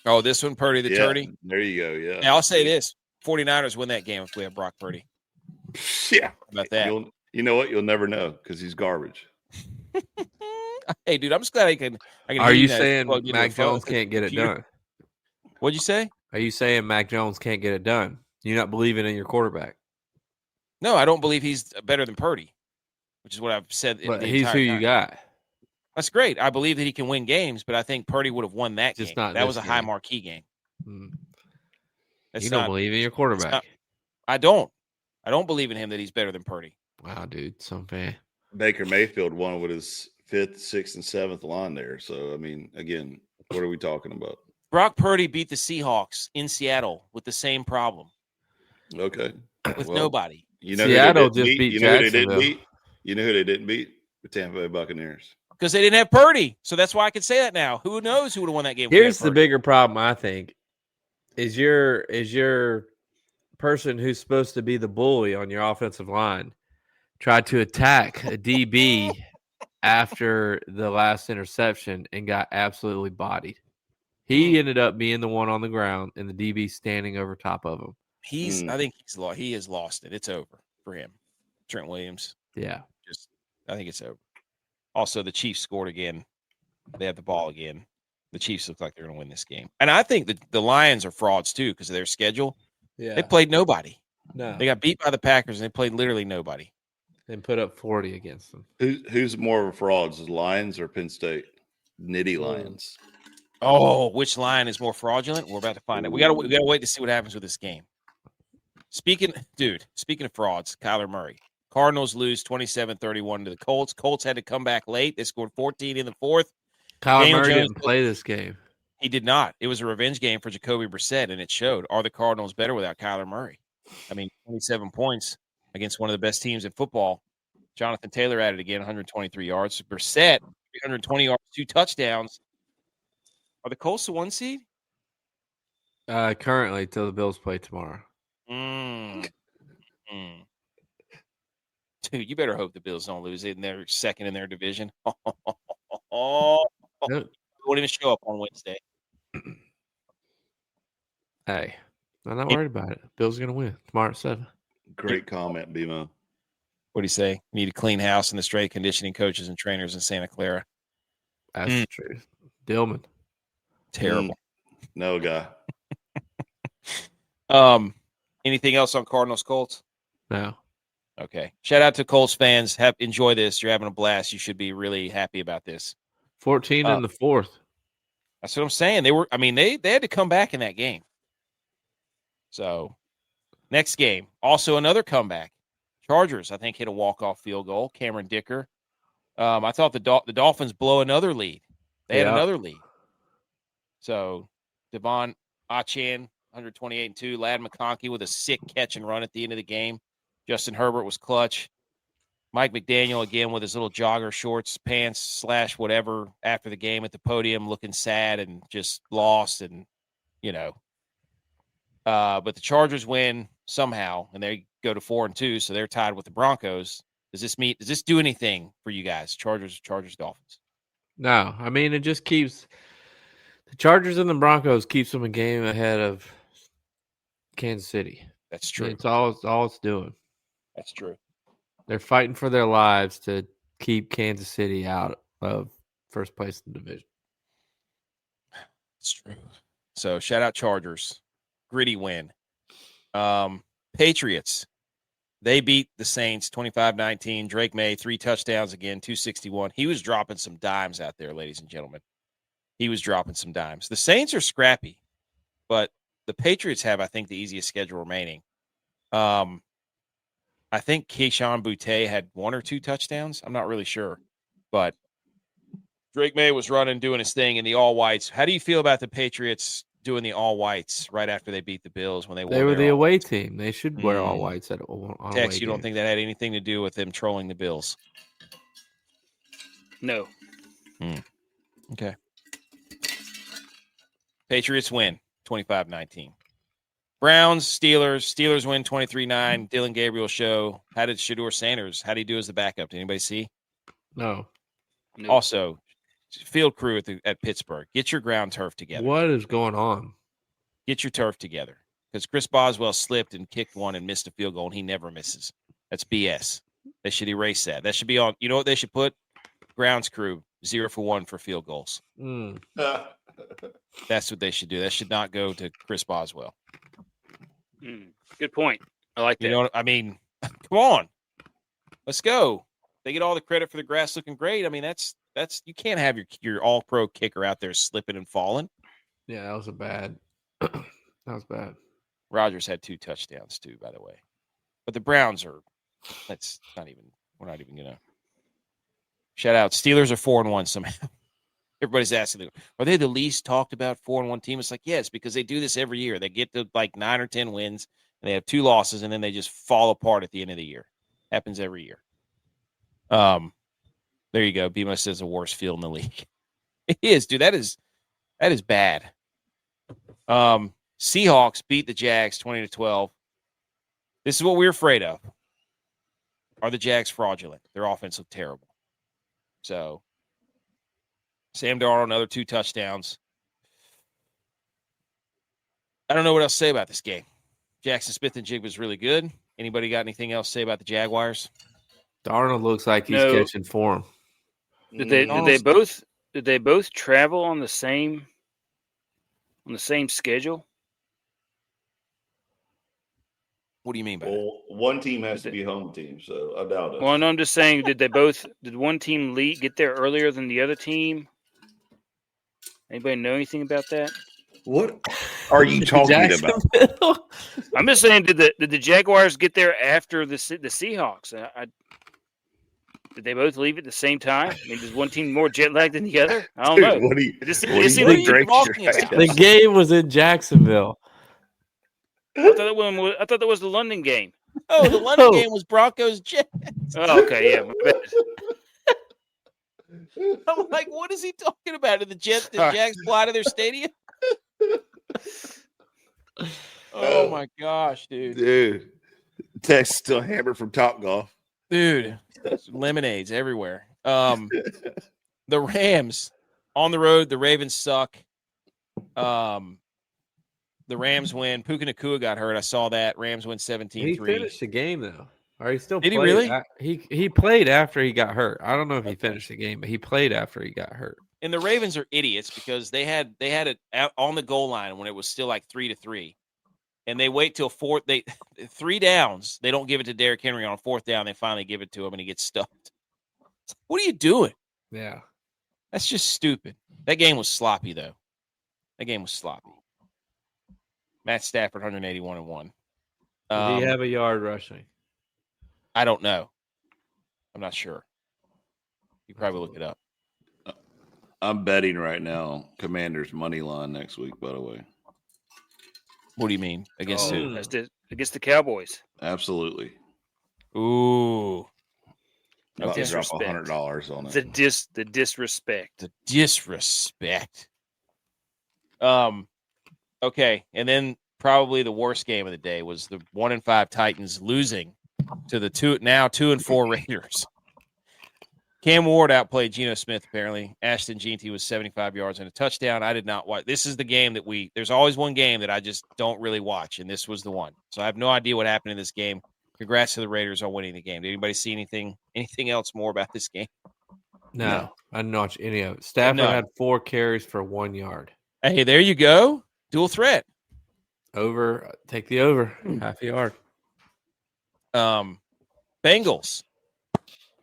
Oh, this one, Purdy the Turdy? There you go, yeah. Now, I'll say this. 49ers win that game if we have Brock Purdy. Yeah. How about that? You know what? You'll never know because he's garbage. Hey, dude, I'm just glad I can Are you saying Mac Jones can't get it done? What'd you say? Are you saying Mac Jones can't get it done? You're not believing in your quarterback? No, I don't believe he's better than Purdy, which is what I've said. But he's who you got. That's great. I believe that he can win games, but I think Purdy would have won that game. That was a high marquee game. You don't believe in your quarterback. I don't believe in him that he's better than Purdy. Wow, dude, so bad. Baker Mayfield won with his 5th, 6th, and 7th line there. So, I mean, again, what are we talking about? Brock Purdy beat the Seahawks in Seattle with the same problem. Okay. With nobody. You know Seattle just beat Jacksonville. You know who they didn't beat? The Tampa Bay Buccaneers. Because they didn't have Purdy. So that's why I can say that now. Who knows who would have won that game? Here's the bigger problem, I think, is your person who's supposed to be the bully on your offensive line tried to attack a DB after the last interception and got absolutely bodied. He ended up being the one on the ground and the DB standing over top of him. I think he has lost it. It's over for him. Trent Williams. Yeah. I think it's over. Also, the Chiefs scored again. They have the ball again. The Chiefs look like they're going to win this game. And I think the Lions are frauds too because of their schedule. Yeah. They played nobody. No. They got beat by the Packers and they played literally nobody. And put up 40 against them. Who's more of a fraud, the Lions or Penn State? Nitty Lions. Oh, which line is more fraudulent? We're about to find out. We gotta wait to see what happens with this game. Speaking of frauds, Kyler Murray. Cardinals lose 27-31 to the Colts. Colts had to come back late. They scored 14 in the fourth. Kyler Murray didn't play this game. He did not. It was a revenge game for Jacoby Brissett, and it showed. Are the Cardinals better without Kyler Murray? I mean, 27 points against one of the best teams in football. Jonathan Taylor added again, 123 yards. Brissett, 320 yards, 2 touchdowns. Are the Colts the 1 seed? Currently, till the Bills play tomorrow. Dude, you better hope the Bills don't lose it and they're second in their division. They won't even show up on Wednesday. Hey, I'm not worried about it. Bills are going to win tomorrow at 7. Great comment, BMO. What do you say? Need a clean house and the strength conditioning coaches and trainers in Santa Clara. That's the truth. Dillman. Terrible. No guy. Anything else on Cardinals Colts? No. Okay. Shout out to Colts fans. Enjoy this. You're having a blast. You should be really happy about this. 14 in the fourth. That's what I'm saying. They had to come back in that game. So, next game, also another comeback. Chargers, I think, hit a walk-off field goal. Cameron Dicker. I thought the Dolphins blow another lead. They had another lead. So, Devon Achane, 128-2. Ladd McConkey with a sick catch and run at the end of the game. Justin Herbert was clutch. Mike McDaniel, again, with his little jogger shorts, pants, / whatever, after the game at the podium, looking sad and just lost. And, but the Chargers win somehow, and they go to 4-2, so they're tied with the Broncos. Does this do anything for you guys, Chargers, Dolphins? No. I mean, it just keeps – the Chargers and the Broncos keeps them a game ahead of Kansas City. That's true. It's all it's doing. That's true. They're fighting for their lives to keep Kansas City out of first place in the division. That's true. So, shout out Chargers. Gritty win. Patriots. They beat the Saints 25-19. Drake May, 3 touchdowns again, 261. He was dropping some dimes out there, ladies and gentlemen. He was dropping some dimes. The Saints are scrappy, but the Patriots have, I think, the easiest schedule remaining. I think Keyshawn Boutte had 1 or 2 touchdowns. I'm not really sure. But Drake May was running, doing his thing in the all-whites. How do you feel about the Patriots doing the all-whites right after they beat the Bills when they won? They were the away team. They should wear all-whites on Tex, you don't think that had anything to do with them trolling the Bills? No. Okay. Patriots win 25-19. Browns, Steelers. Steelers win 23-9. Dylan Gabriel show. How did Shedeur Sanders? How did he do as the backup? Did anybody see? No. Also, field crew at Pittsburgh. Get your ground turf together. What is going on? Get your turf together. Because Chris Boswell slipped and kicked one and missed a field goal, and he never misses. That's BS. They should erase that. That should be on. You know what they should put? Grounds crew 0 for 1 for field goals. That's what they should do. That should not go to Chris Boswell. Good point. I like that. You know what I mean? Come on, let's go. They get all the credit for the grass looking great. I mean, that's you can't have your all pro kicker out there slipping and falling. Yeah, that was a bad. That was bad. Rodgers had 2 touchdowns too, by the way. But the Browns are. That's not even. We're not even gonna. Shout out. Steelers are 4-1 somehow. Everybody's asking, are they the least talked about 4-1 team? It's like, yes, because they do this every year. They get to like 9 or 10 wins, and they have 2 losses, and then they just fall apart at the end of the year. Happens every year. There you go. Bama says the worst field in the league. It is, dude. That is bad. Seahawks beat the Jags 20-12. This is what we're afraid of. Are the Jags fraudulent? Their offense looked terrible. So, Sam Darnold, another 2 touchdowns. I don't know what else to say about this game. Jackson Smith and Jig was really good. Anybody got anything else to say about the Jaguars? Darnold looks like he's catching form. Did they both travel on the same schedule? What do you mean by that? One team has to be home team, so I doubt it. Well, no, I'm just saying, did one team get there earlier than the other team? Anybody know anything about that? What are you talking about? I'm just saying, did the Jaguars get there after the Seahawks? Did they both leave at the same time? I mean, is one team more jet lagged than the other? I don't know. The game was in Jacksonville. I thought that was the London game. Oh, the London game was Broncos Jets. Oh, okay, yeah. I'm like, what is he talking about? Did the Jags fly to their stadium? Oh my gosh, dude. Dude. Text still hammered from Topgolf. Dude, lemonades everywhere. The Rams on the road, the Ravens suck. The Rams win. Puka Nacua got hurt. I saw that. Rams win 17-3. He finished the game, though. Or he still Did played. He really? He played after he got hurt. I don't know if he finished the game, but he played after he got hurt. And the Ravens are idiots because they had it out on the goal line when it was still like 3-3. And they wait till 3 downs. They don't give it to Derrick Henry on 4th down. They finally give it to him, and he gets stuffed. What are you doing? Yeah. That's just stupid. That game was sloppy, though. That game was sloppy. Matt Stafford, 181-1. Did he have a yard rushing? I don't know. I'm not sure. You probably look it up. I'm betting right now Commanders money line next week, by the way. What do you mean? Against who? Against the Cowboys. Absolutely. Ooh. I'll drop $100 on it. The disrespect. The disrespect. Okay, and then probably the worst game of the day was the 1-5 Titans losing to the 2-4 Raiders. Cam Ward outplayed Geno Smith, apparently. Ashton Jeanty was 75 yards and a touchdown. I did not watch. This is the game that there's always one game that I just don't really watch, and this was the one. So I have no idea what happened in this game. Congrats to the Raiders on winning the game. Did anybody see anything else more about this game? No. I didn't watch any of it. Stafford had 4 carries for 1 yard. Hey, there you go. Dual threat. Over. Take the over. Half a yard. Bengals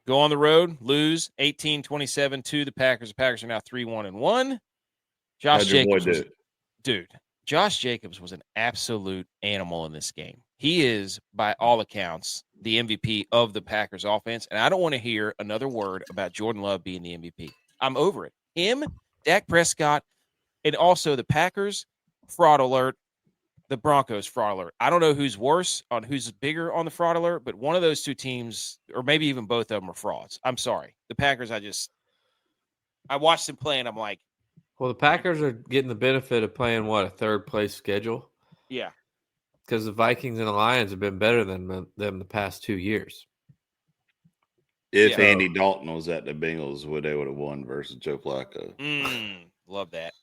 go on the road, lose 18-27 to the Packers. The Packers are now 3-1-1. Josh Jacobs was an absolute animal in this game. He is, by all accounts, the MVP of the Packers offense. And I don't want to hear another word about Jordan Love being the MVP. I'm over it. Him, Dak Prescott, and also the Packers, fraud alert. The Broncos, fraud alert. I don't know who's worse on who's bigger on the fraud alert, but one of those two teams, or maybe even both of them, are frauds. I'm sorry. The Packers, I watched them play, and I'm like. Well, the Packers are getting the benefit of playing, a third-place schedule? Yeah. because the Vikings and the Lions have been better than them the past 2 years. If Andy Dalton was at the Bengals, they would have won versus Joe Flacco. Love that.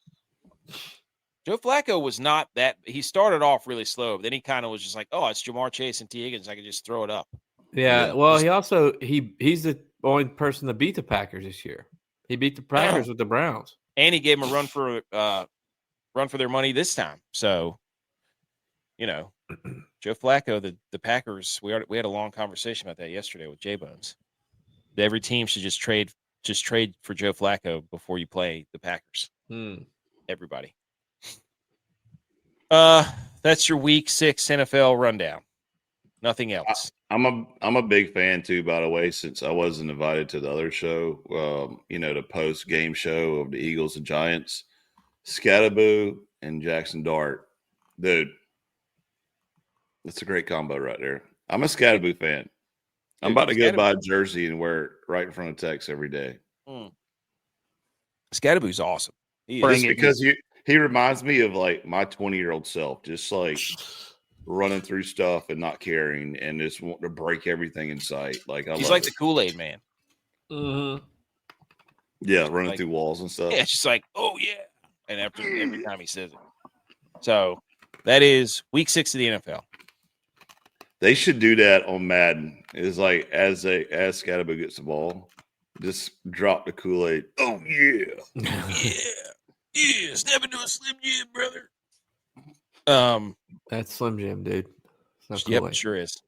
Joe Flacco was not that. He started off really slow, but then he kind of was just like, "Oh, it's Jamar Chase and T. Higgins. I can just throw it up." Yeah. Well, he's the only person to beat the Packers this year. He beat the Packers with the Browns, and he gave them a run for their money this time. So, Joe Flacco, the Packers. We had a long conversation about that yesterday with J Bones. Every team should just trade for Joe Flacco before you play the Packers. Everybody. That's your Week 6 NFL rundown. Nothing else. I'm a big fan too, by the way, since I wasn't invited to the other show, the post game show of the Eagles and Giants, Scatterboo and Jackson Dart. Dude, that's a great combo right there. I'm a Scatterboo fan. I'm about to go buy a jersey and wear it right in front of Tex every day. Scatterboo's awesome. Because he reminds me of like my 20-year-old self, just like running through stuff and not caring and just wanting to break everything in sight. Like he's like the Kool-Aid man. Yeah, running through walls and stuff. Yeah, it's just like, oh yeah. And every time he says it. So that is Week 6 of the NFL. They should do that on Madden. It's like as Scatterboo gets the ball, just drop the Kool-Aid. Oh yeah. Yeah, step into a Slim Jim, brother. That's Slim Jim, dude. Yep, it sure is.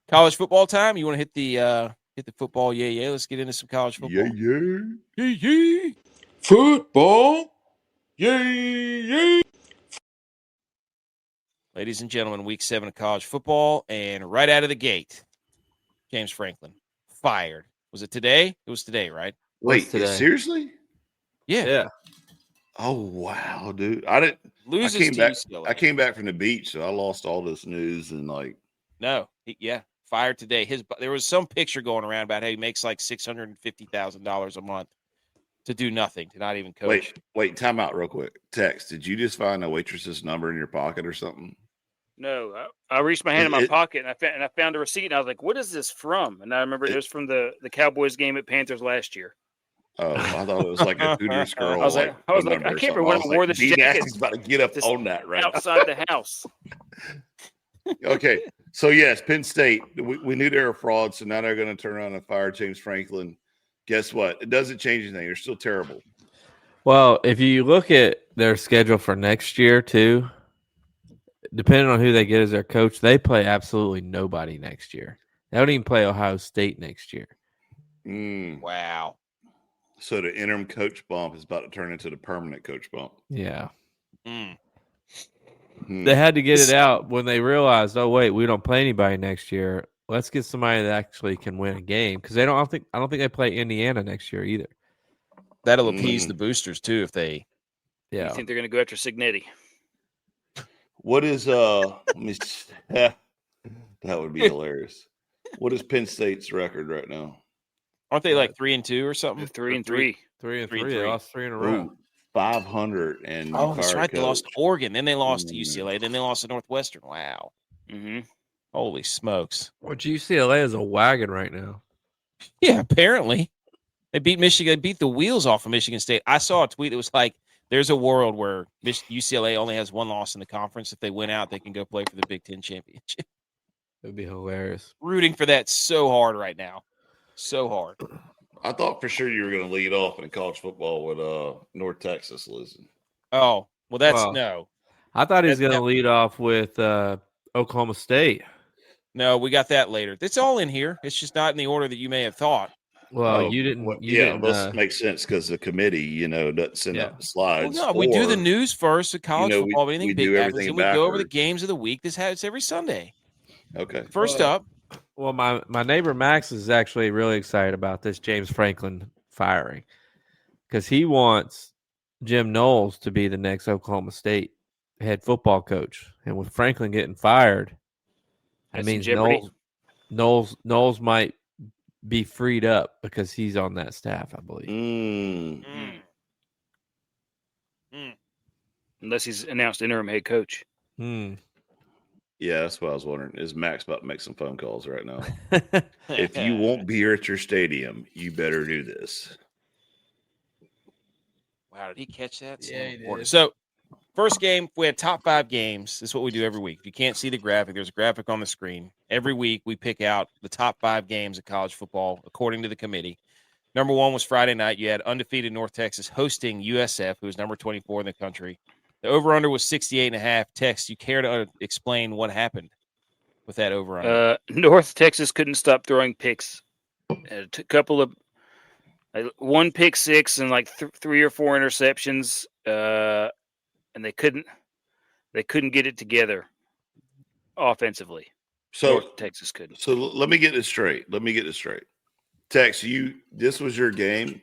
College football time. You want to hit the football? Yeah. Let's get into some college football. Yeah. Football. Yeah. Ladies and gentlemen, Week 7 of college football, and right out of the gate, James Franklin fired. Was it today? It was today, right? Wait, seriously? Yeah. Oh wow, dude! I came back from the beach, so I lost all this news and like. No, fired today. There was some picture going around about how he makes like $650,000 a month to do nothing, to not even coach. Wait, time out real quick. Tex, did you just find a waitress's number in your pocket or something? No, I reached my hand in my pocket and I found a receipt and I was like, "What is this from?" And I remember it was from the Cowboys game at Panthers last year. Oh, I thought it was like a Hooters girl. I was like, I can't remember when I wore this jacket. He's about to get up on that right outside the house. Okay, so yes, Penn State. We knew they were frauds, so now they're going to turn around and fire James Franklin. Guess what? It doesn't change anything. They're still terrible. Well, if you look at their schedule for next year too, depending on who they get as their coach, they play absolutely nobody next year. They don't even play Ohio State next year. Wow. So the interim coach bump is about to turn into the permanent coach bump. Yeah. They had to get it out when they realized, oh wait, we don't play anybody next year. Let's get somebody that actually can win a game because I don't think they play Indiana next year either. That'll appease the boosters too if they. Yeah. You think they're going to go after Cignetti? What is let me? That would be hilarious. What is Penn State's record right now? Aren't they like 3-2 or something? 3-3. 3-3. They lost 3 in a row. 500 and that's right. They lost to Oregon, then they lost to UCLA, then they lost to Northwestern. Wow. Holy smokes! Well, UCLA is a wagon right now. Yeah, apparently they beat Michigan. They beat the wheels off of Michigan State. I saw a tweet that was like, "There's a world where UCLA only has one loss in the conference. If they win out, they can go play for the Big Ten championship." It'd be hilarious. Rooting for that so hard right now. So hard. I thought for sure you were going to lead off in college football with North Texas losing. Oh, well, no. I thought he was going to lead off with Oklahoma State. No, we got that later. It's all in here. It's just not in the order that you may have thought. Well, you didn't. This makes sense because the committee, doesn't send out the slides. Well, no, we do the news first at college football. But anything big happens, and we go over the games of the week. This happens every Sunday. Okay. First up. Well, my neighbor Max is actually really excited about this James Franklin firing because he wants Jim Knowles to be the next Oklahoma State head football coach. And with Franklin getting fired, that means Knowles might be freed up because he's on that staff, I believe. unless he's announced interim head coach. Hmm. Yeah, that's what I was wondering. Is Max about to make some phone calls right now? If you want beer at your stadium, you better do this. Wow, did he catch that? Yeah, he did. So, first game, we had top 5 games. This is what we do every week. If you can't see the graphic, there's a graphic on the screen. Every week, we pick out the top 5 games of college football according to the committee. Number 1 was Friday night. You had undefeated North Texas hosting USF, who was number 24 in the country. The over-under was 68.5. Tex, you care to explain what happened with that over-under? North Texas couldn't stop throwing picks. A couple of one pick six and like 3 or 4 interceptions, and they couldn't get it together offensively. So North Texas couldn't. So let me get this straight. Tex, this was your game.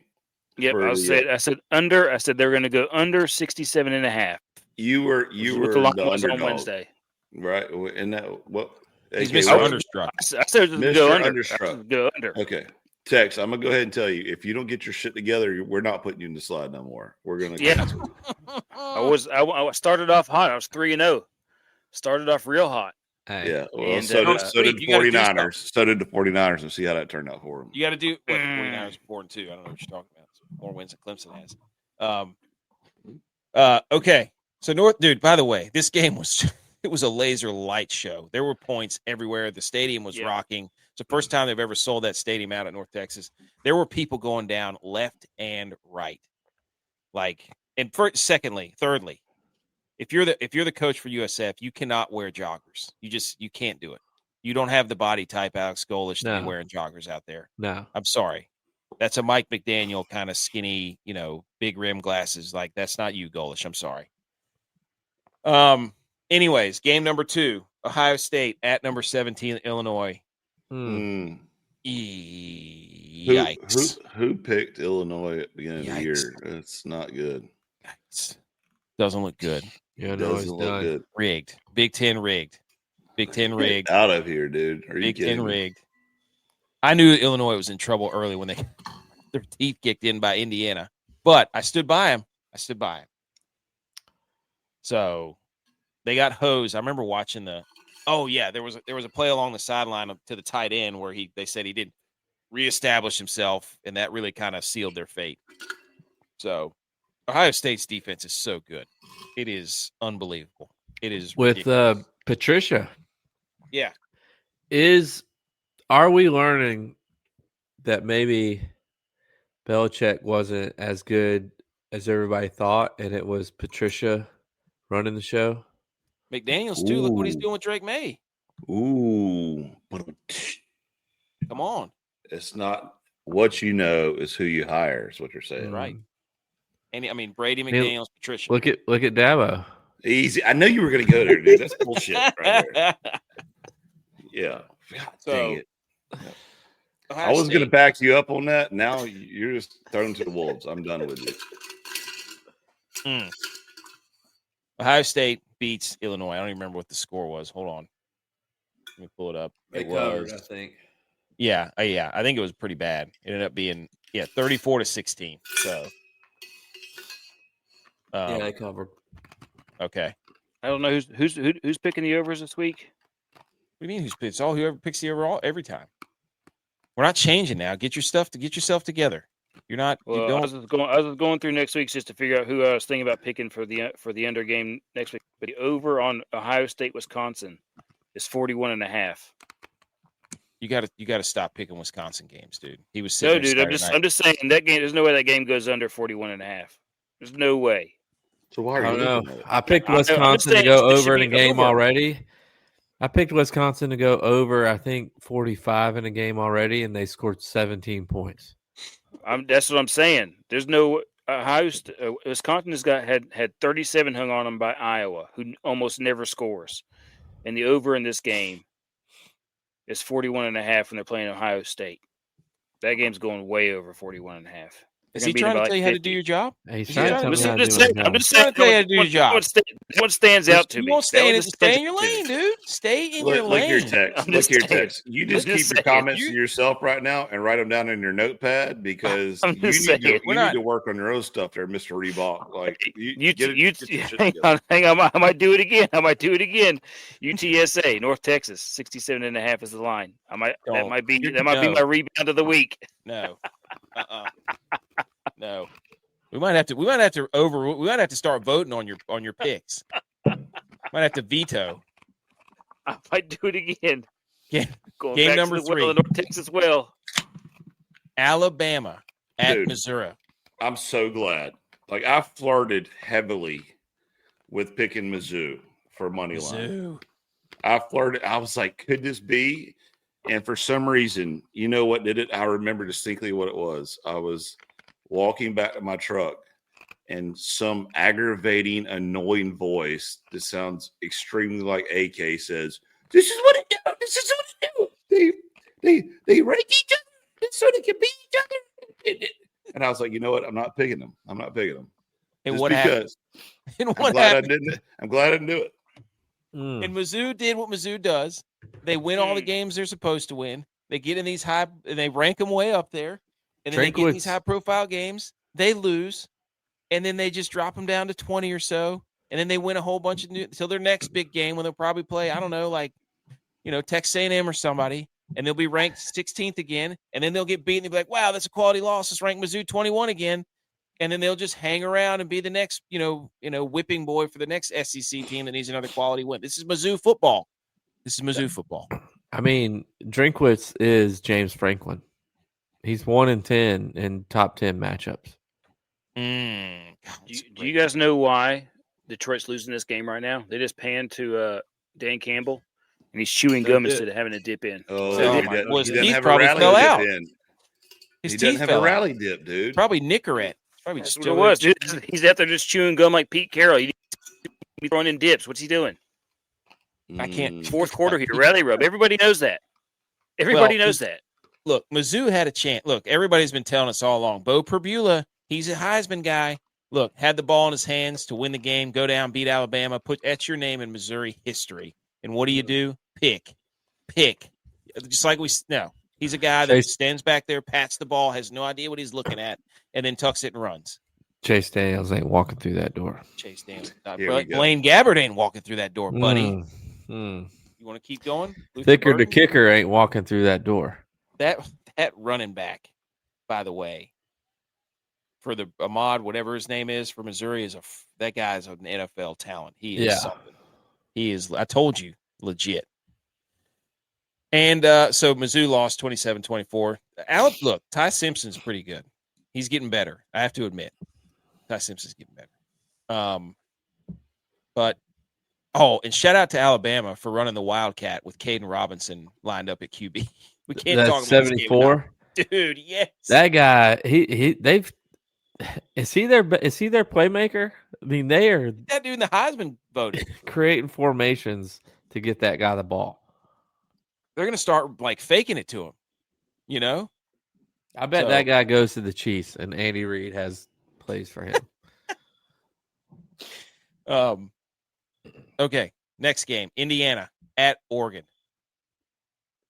Yep, I said under. I said they were going to go under 67.5. You were the underdog on Wednesday, right? And that what? He's Mr. Understruck. I said Mr. go under. Understruck. Go under. Okay, Tex, I'm gonna go ahead and tell you, if you don't get your shit together, we're not putting you in the slide no more. We're gonna cancel. I started off hot. I was 3-0. Started off real hot. Hey. Yeah, well, And, so did the 49ers. So did the 49ers, and see how that turned out for them. You got to do what the 49ers are 4-2. I don't know what you're talking about. More wins than Clemson has. Okay. So dude, by the way, this game was a laser light show. There were points everywhere. The stadium was rocking. It's the first time they've ever sold that stadium out at North Texas. There were people going down left and right. Thirdly, if you're the coach for USF, you cannot wear joggers. You can't do it. You don't have the body type Alex Golesh to be wearing joggers out there. No. I'm sorry. That's a Mike McDaniel kind of skinny, big rim glasses. Like, that's not you, Golesh. I'm sorry. Anyways, game number 2, Ohio State at number 17, Illinois. Yikes. Who picked Illinois at the beginning of the year? It's not good. Yikes. Doesn't look good. Yeah, no, it's look good. Rigged. Big Ten rigged. Big Ten rigged. Get out of here, dude. Are you Big kidding Ten me? rigged. I knew Illinois was in trouble early when their teeth kicked in by Indiana, but I stood by him. So they got hosed. I remember watching there was a play along the sideline to the tight end where they said he didn't reestablish himself, and that really kind of sealed their fate. So Ohio State's defense is so good. It is unbelievable. It is with ridiculous. Patricia. Yeah. Are we learning that maybe Belichick wasn't as good as everybody thought, and it was Patricia running the show? McDaniels, too. Look what he's doing with Drake May. Ooh. Come on. It's not what you know is who you hire, is what you're saying. Right. And Brady, McDaniels, Patricia. Look at Dabo. Easy. I know you were going to go there, dude. That's bullshit right there. Yeah. God, dang it. I was going to back you up on that. Now you're just thrown to the wolves. I'm done with you. Ohio State beats Illinois. I don't even remember what the score was. Hold on. Let me pull it up. They covered, I think. Yeah. I think it was pretty bad. It ended up being 34-16. So they covered. Okay. I don't know who's picking the overs this week. What do you mean who's it's all whoever picks the overall every time. We're not changing now. Get yourself together. You're not. Well, I was going through next week just to figure out who I was thinking about picking for the under game next week. But the over on Ohio State, Wisconsin is 41.5. You got to stop picking Wisconsin games, dude. He was no, dude. I'm just saying that game. There's no way that game goes under 41.5. There's no way. So why are you? I don't know. I picked Wisconsin to go over in a game already. I picked Wisconsin to go over, I think, 45 in a game already, and they scored 17 points. That's what I'm saying. There's no Wisconsin has had 37 hung on them by Iowa, who almost never scores, and the over in this game is 41.5 when they're playing Ohio State. That game's going way over 41.5. Is he trying to tell you how to do your job? He's trying to tell me how to do I'm my job. just saying tell you how to do your job. What stands out to me? You won't stay in your lane, dude. Stay in your lane. Look your text. Look your text. You just keep your comments to yourself right now and write them down in your notepad because you need to work on your own stuff there, Mr. Reebok. Like hang on. I might do it again. UTSA, North Texas, 67.5 is the line. That might be my rebound of the week. No. No. We might have to start voting on your picks. Might have to veto. I might do it again. Game number 3. North Texas well. Alabama at Missouri. I'm so glad. Like I flirted heavily with picking Mizzou for money line. I flirted. I was like, could this be? And for some reason, you know what did it? I remember distinctly what it was. I was walking back to my truck and some aggravating, annoying voice that sounds extremely like AK says, "This is what it do. This is what it do. They rank each other so they can beat each other." And I was like, you know what? I'm not picking them. And just what happened? I'm glad I didn't do it. And Mizzou did what Mizzou does. They win all the games they're supposed to win. They get in these high, and they rank them way up there. And then they get in these high-profile games. They lose, and then they just drop them down to 20 or so. And then they win a whole bunch of until their next big game when they'll probably play, I don't know, like, Texas A&M or somebody, and they'll be ranked 16th again. And then they'll get beaten. They'll be like, wow, that's a quality loss. Let's rank Mizzou 21 again. And then they'll just hang around and be the next, whipping boy for the next SEC team that needs another quality win. This is Mizzou football. I mean, Drinkwitz is James Franklin. He's 1-10 in top 10 matchups. Do you guys know why Detroit's losing this game right now? They just panned to Dan Campbell, and he's chewing gum instead of having a dip in. He doesn't probably fell out. He doesn't have a rally dip, dude. Probably Nicorette. Probably That's what it was. Dude. He's out there just chewing gum like Pete Carroll. He's throwing in dips. What's he doing? I can't. Fourth quarter here, rally rub. Everybody knows that. Everybody knows that. Look, Mizzou had a chance. Look, everybody's been telling us all along. Bo Perbula, he's a Heisman guy. Look, had the ball in his hands to win the game, go down, beat Alabama, that's your name in Missouri history. And what do? Pick. Just like he's a guy that stands back there, pats the ball, has no idea what he's looking at, and then tucks it and runs. Chase Daniels ain't walking through that door. Chase Daniels. Blaine Gabbert ain't walking through that door, buddy. You want to keep going? Thicker the kicker ain't walking through that door. That running back, by the way, for the Ahmad, whatever his name is for Missouri, that guy's an NFL talent. He is something. He is. I told you, legit. And so Mizzou lost 27-24. Look, Ty Simpson's pretty good. He's getting better. I have to admit, Ty Simpson's getting better. And shout out to Alabama for running the Wildcat with Caden Robinson lined up at QB. We can't talk about 74, dude. Yes, that guy. Is he their playmaker? I mean, they are that dude in the Heisman voting, creating formations to get that guy the ball. They're gonna start like faking it to him. I bet that guy goes to the Chiefs, and Andy Reid has plays for him. Okay, next game, Indiana at Oregon.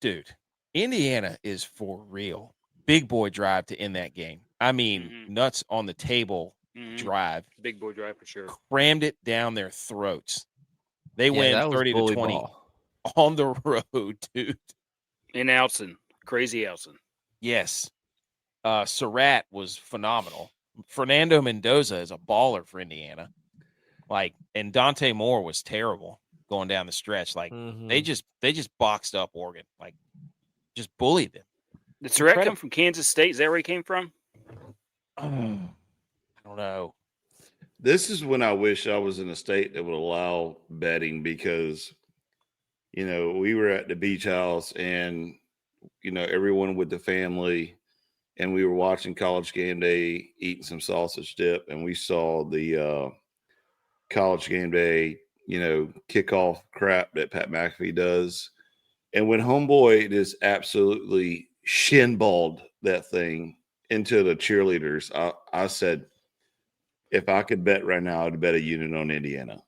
Dude, Indiana is for real. Big boy drive to end that game. I mean, nuts on the table drive. Big boy drive for sure. Crammed it down their throats. They win 30-20 on the road, dude. In Alson. Crazy Alson. Yes. Surratt was phenomenal. Fernando Mendoza is a baller for Indiana. And Dante Moore was terrible going down the stretch. They just boxed up Oregon. Just bullied them. Did Surratt come from Kansas State? Is that where he came from? I don't know. This is when I wish I was in a state that would allow betting because, we were at the beach house and, everyone with the family and we were watching College Game Day, eating some sausage dip, and we saw the College Game Day, kickoff crap that Pat McAfee does. And when homeboy just absolutely shinballed that thing into the cheerleaders, I said, if I could bet right now, I'd bet a unit on Indiana.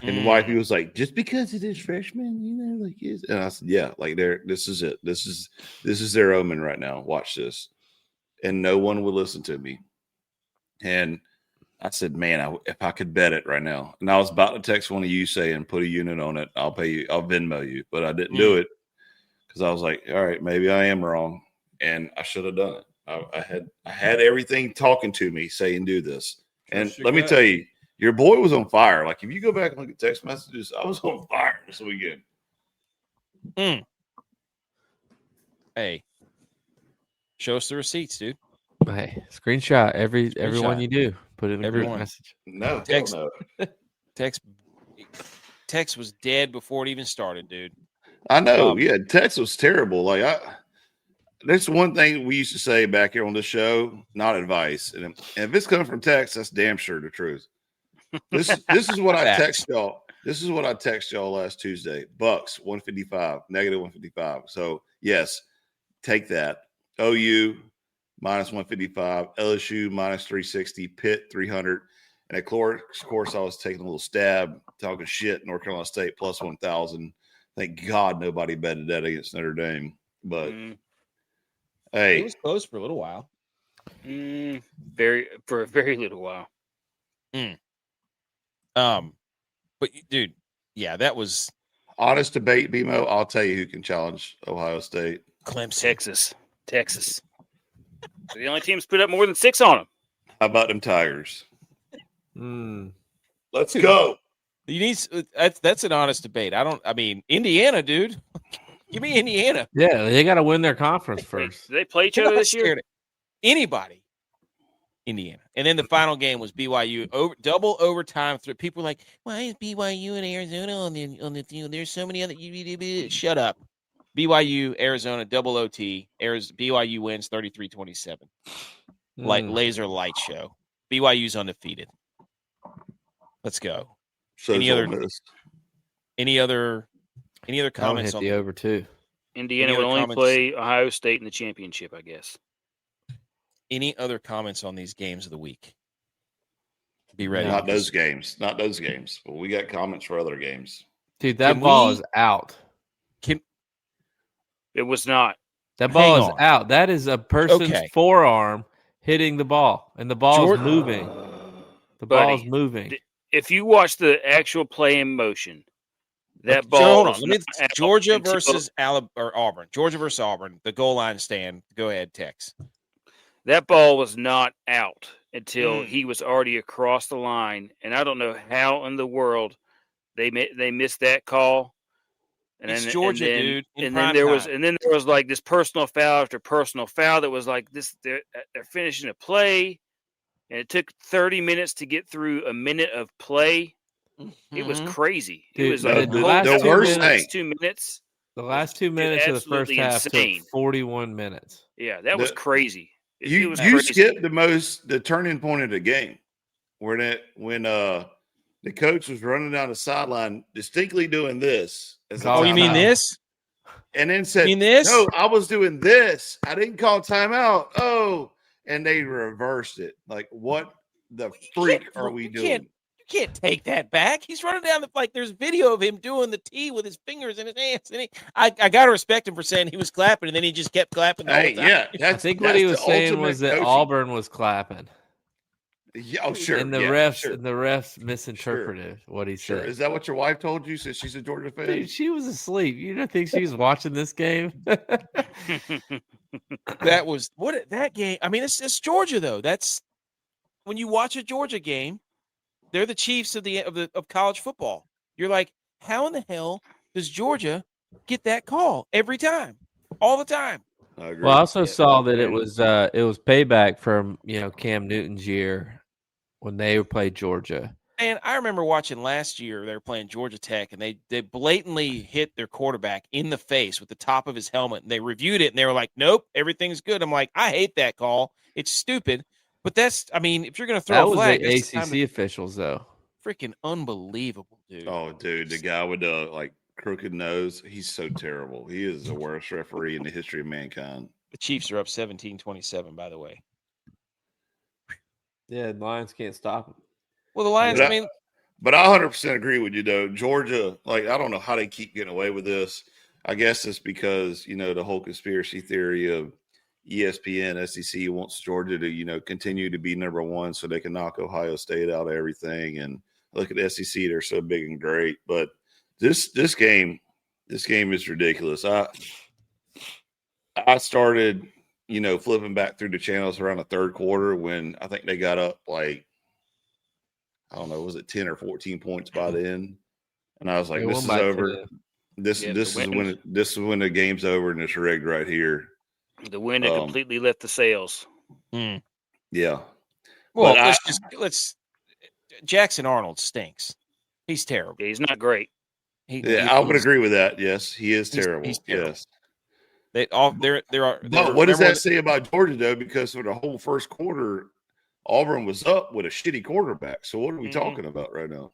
And wifey was like, just because it is freshman, like is. And I said, yeah, like this is it. This is their omen right now. Watch this. And no one would listen to me. And I said, man, if I could bet it right now. And I was about to text one of you saying, put a unit on it. I'll pay you. I'll Venmo you. But I didn't do it because I was like, all right, maybe I am wrong. And I should have done it. I had everything talking to me saying, do this. And let me tell you, your boy was on fire. Like, if you go back and look at text messages, I was on fire this weekend. Hey, show us the receipts, dude. Hey, screenshot everyone you do. Put it in a group message. No, text. No. Text was dead before it even started, dude. I know. Text was terrible. Like there's one thing we used to say back here on this show, not advice. And if it's coming from text, that's damn sure the truth. This is what I text y'all. This is what I text y'all last Tuesday. Bucks 155, negative 155. So yes, take that. OU minus 155, LSU minus 360, Pitt 300. And of course, I was taking a little stab, talking shit. North Carolina State plus 1,000. Thank God nobody betted that against Notre Dame. But hey, it was close for a little while. For a very little while. But dude, yeah, that was honest debate, BMO. I'll tell you who can challenge Ohio State. Clemson, Texas. The only teams put up more than 6 on them. How about them Tigers? Let's go. You need that's an honest debate. I mean, Indiana, dude. Give me Indiana. Yeah, they got to win their conference first. Do they play each other this year? Anybody. Indiana. And then the final game was BYU double overtime. People were like, why is BYU and Arizona on the field? There's so many other. Shut up. BYU, Arizona, double OT. BYU wins 33-27. Like laser light show. BYU's undefeated. Let's go. So any other comments on the over two? Indiana would only play Ohio State in the championship, I guess. Any other comments on these games of the week? Be ready. Not those games. But we got comments for other games. Dude, that ball is out. It was not. That ball is out. That is a person's forearm hitting the ball, and the ball is moving. The ball is moving. If you watch the actual play in motion, that ball. Hold on. Georgia versus Auburn. Georgia versus Auburn. The goal line stand. Go ahead, Tex. That ball was not out until he was already across the line, and I don't know how in the world they missed that call. And it's Georgia, dude. And then there was like this personal foul after personal foul that was like this. They're finishing a play, and it took 30 minutes to get through a minute of play. It was crazy. Dude, it was like the worst thing. 2 minutes. The last 2 minutes of the first half took 41 minutes. Yeah, that was crazy. You skipped the turning point of the game when the coach was running down the sideline, distinctly doing this. You mean this? And then said, this? No, I was doing this. I didn't call timeout. Oh, and they reversed it. Like, what the freak are we doing? You can't take that back. He's running down there's video of him doing the T with his fingers in his hands. And I got to respect him for saying he was clapping, and then he just kept clapping the whole time. I think what he was saying was that Auburn was clapping. Yeah, sure. And the refs misinterpreted what he said. Is that what your wife told you since she's a Georgia fan? Dude, she was asleep. You don't think she was watching this game? That game. I mean, it's Georgia though. That's when you watch a Georgia game, they're the Chiefs of college football. You're like, how in the hell does Georgia get that call every time, all the time? I also saw that it was payback from Cam Newton's year when they played Georgia. And I remember watching last year, they were playing Georgia Tech, and they blatantly hit their quarterback in the face with the top of his helmet. And they reviewed it, and they were like, nope, everything's good. I'm like, I hate that call. It's stupid. But if you're going to throw a flag. That was the ACC officials, though. Freaking unbelievable, dude. Oh, dude, the guy with the, crooked nose, he's so terrible. He is the worst referee in the history of mankind. The Chiefs are up 17-27, by the way. Yeah, the Lions can't stop them. Well, the Lions, but I 100% agree with you, though. Georgia, I don't know how they keep getting away with this. I guess it's because, the whole conspiracy theory of ESPN, SEC wants Georgia to, continue to be number one so they can knock Ohio State out of everything. And look at the SEC, they're so big and great. But this game is ridiculous. I started, flipping back through the channels around the third quarter when I think they got up I don't know, was it 10 or 14 points by the end? And I was like, this is over. This is when the game's over and it's rigged right here. The wind had completely left the sails. Yeah. Well, let's Jackson Arnold stinks. He's terrible. Yeah, he's not great. I would agree with that. Yes, he is terrible. He's terrible. Yes. But what does that say about Georgia, though? Because for the whole first quarter, Auburn was up with a shitty quarterback. So what are we talking about right now?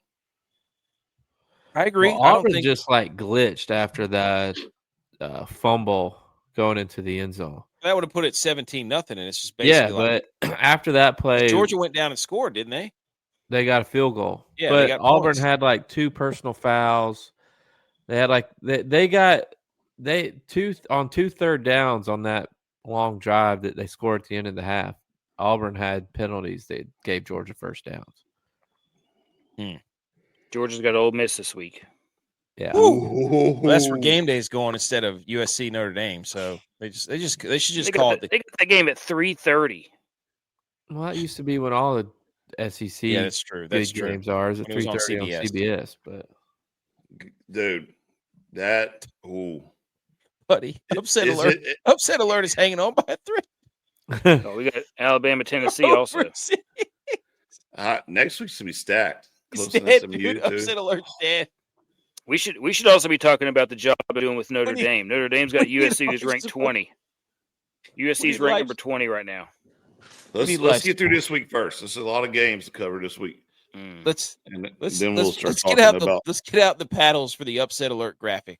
I agree. Well, Auburn just glitched after that fumble going into the end zone. That would have put it 17-0, and it's just basically but after that play, Georgia went down and scored, didn't they? They got a field goal. Yeah, but Auburn had 2 personal fouls. They had they got 2 third downs on that long drive that they scored at the end of the half. Auburn had penalties. They gave Georgia first downs. Georgia's got Ole Miss this week. Yeah, well, that's where game day is going instead of USC Notre Dame. So they should just call it. They got that game at 3:30. Well, that used to be when all the SEC that's true. That's true. Games are at 3:30 on CBS. But dude, that buddy, upset alert! Upset alert is hanging on by a thread. We got Alabama, Tennessee also. Next week's gonna be stacked. He's dead, dude. Upset alert's dead. We should also be talking about the job they're doing with Notre Dame. Notre Dame's got USC who's ranked 20. USC's ranked number 20 right now. Let's get through this week first. There's a lot of games to cover this week. Let's get out the paddles for the upset alert graphic.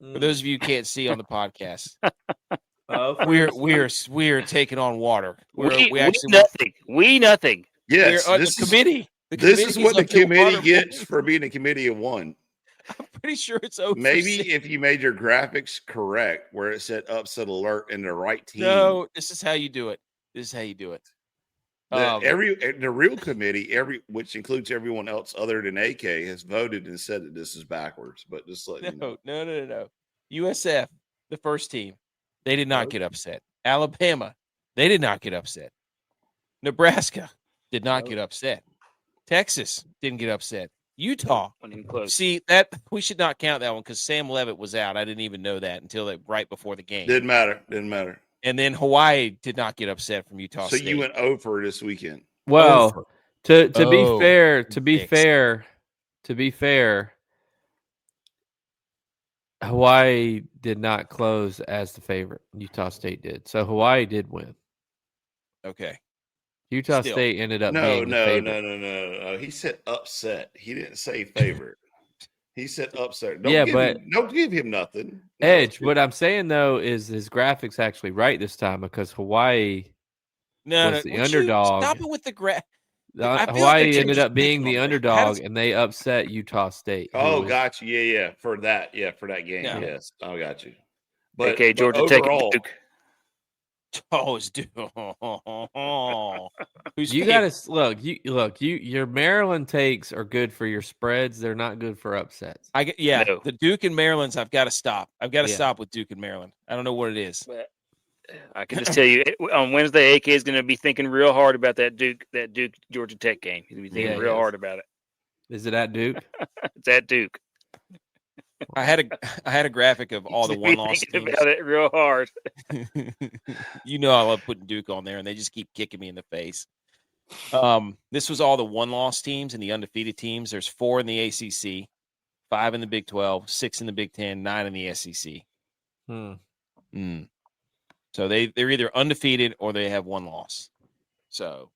For those of you who can't see on the podcast, we're taking on water. We nothing. Yes, the committee. This is what the committee gets for being a committee of one. I'm pretty sure it's over. Maybe if you made your graphics correct, where it said upset alert and the right team. No, this is how you do it. The real committee, which includes everyone else other than AK, has voted and said that this is backwards. But just let you know. No. USF, the first team, they did not get upset. Alabama, they did not get upset. Nebraska did not get upset. Texas didn't get upset. Utah, see that we should not count that one because Sam Levitt was out. I didn't even know that until right before the game. Didn't matter. And then Hawaii did not get upset from Utah State. So you went over this weekend. Well, to be fair, Hawaii did not close as the favorite. Utah State did. So Hawaii did win. Okay. Utah State ended up being the favorite. No. He said upset. He didn't say favorite. He said upset. Don't give him nothing. Edge. What I'm saying though is his graphics actually right this time because Hawaii was the underdog. Stop it with the graph. Hawaii ended up being the underdog, and they upset Utah State. Oh, got you. Yeah, for that game. Yeah. Yes, I got you. But okay, Georgia Tech and Duke. Oh, it's Duke. You got to look. Your Maryland takes are good for your spreads. They're not good for upsets. No. The Duke and Maryland's. I've got to stop. Stop with Duke and Maryland. I don't know what it is. I can just tell you on Wednesday, AK is going to be thinking real hard about that Duke Georgia Tech game. He's going to be thinking real hard about it. Is it at Duke? It's at Duke. I had a graphic of all the one-loss teams. About it real hard. You know I love putting Duke on there, and they just keep kicking me in the face. This was all the one-loss teams and the undefeated teams. There's 4 in the ACC, 5 in the Big 12, 6 in the Big 10, 9 in the SEC. So they're either undefeated or they have one loss. So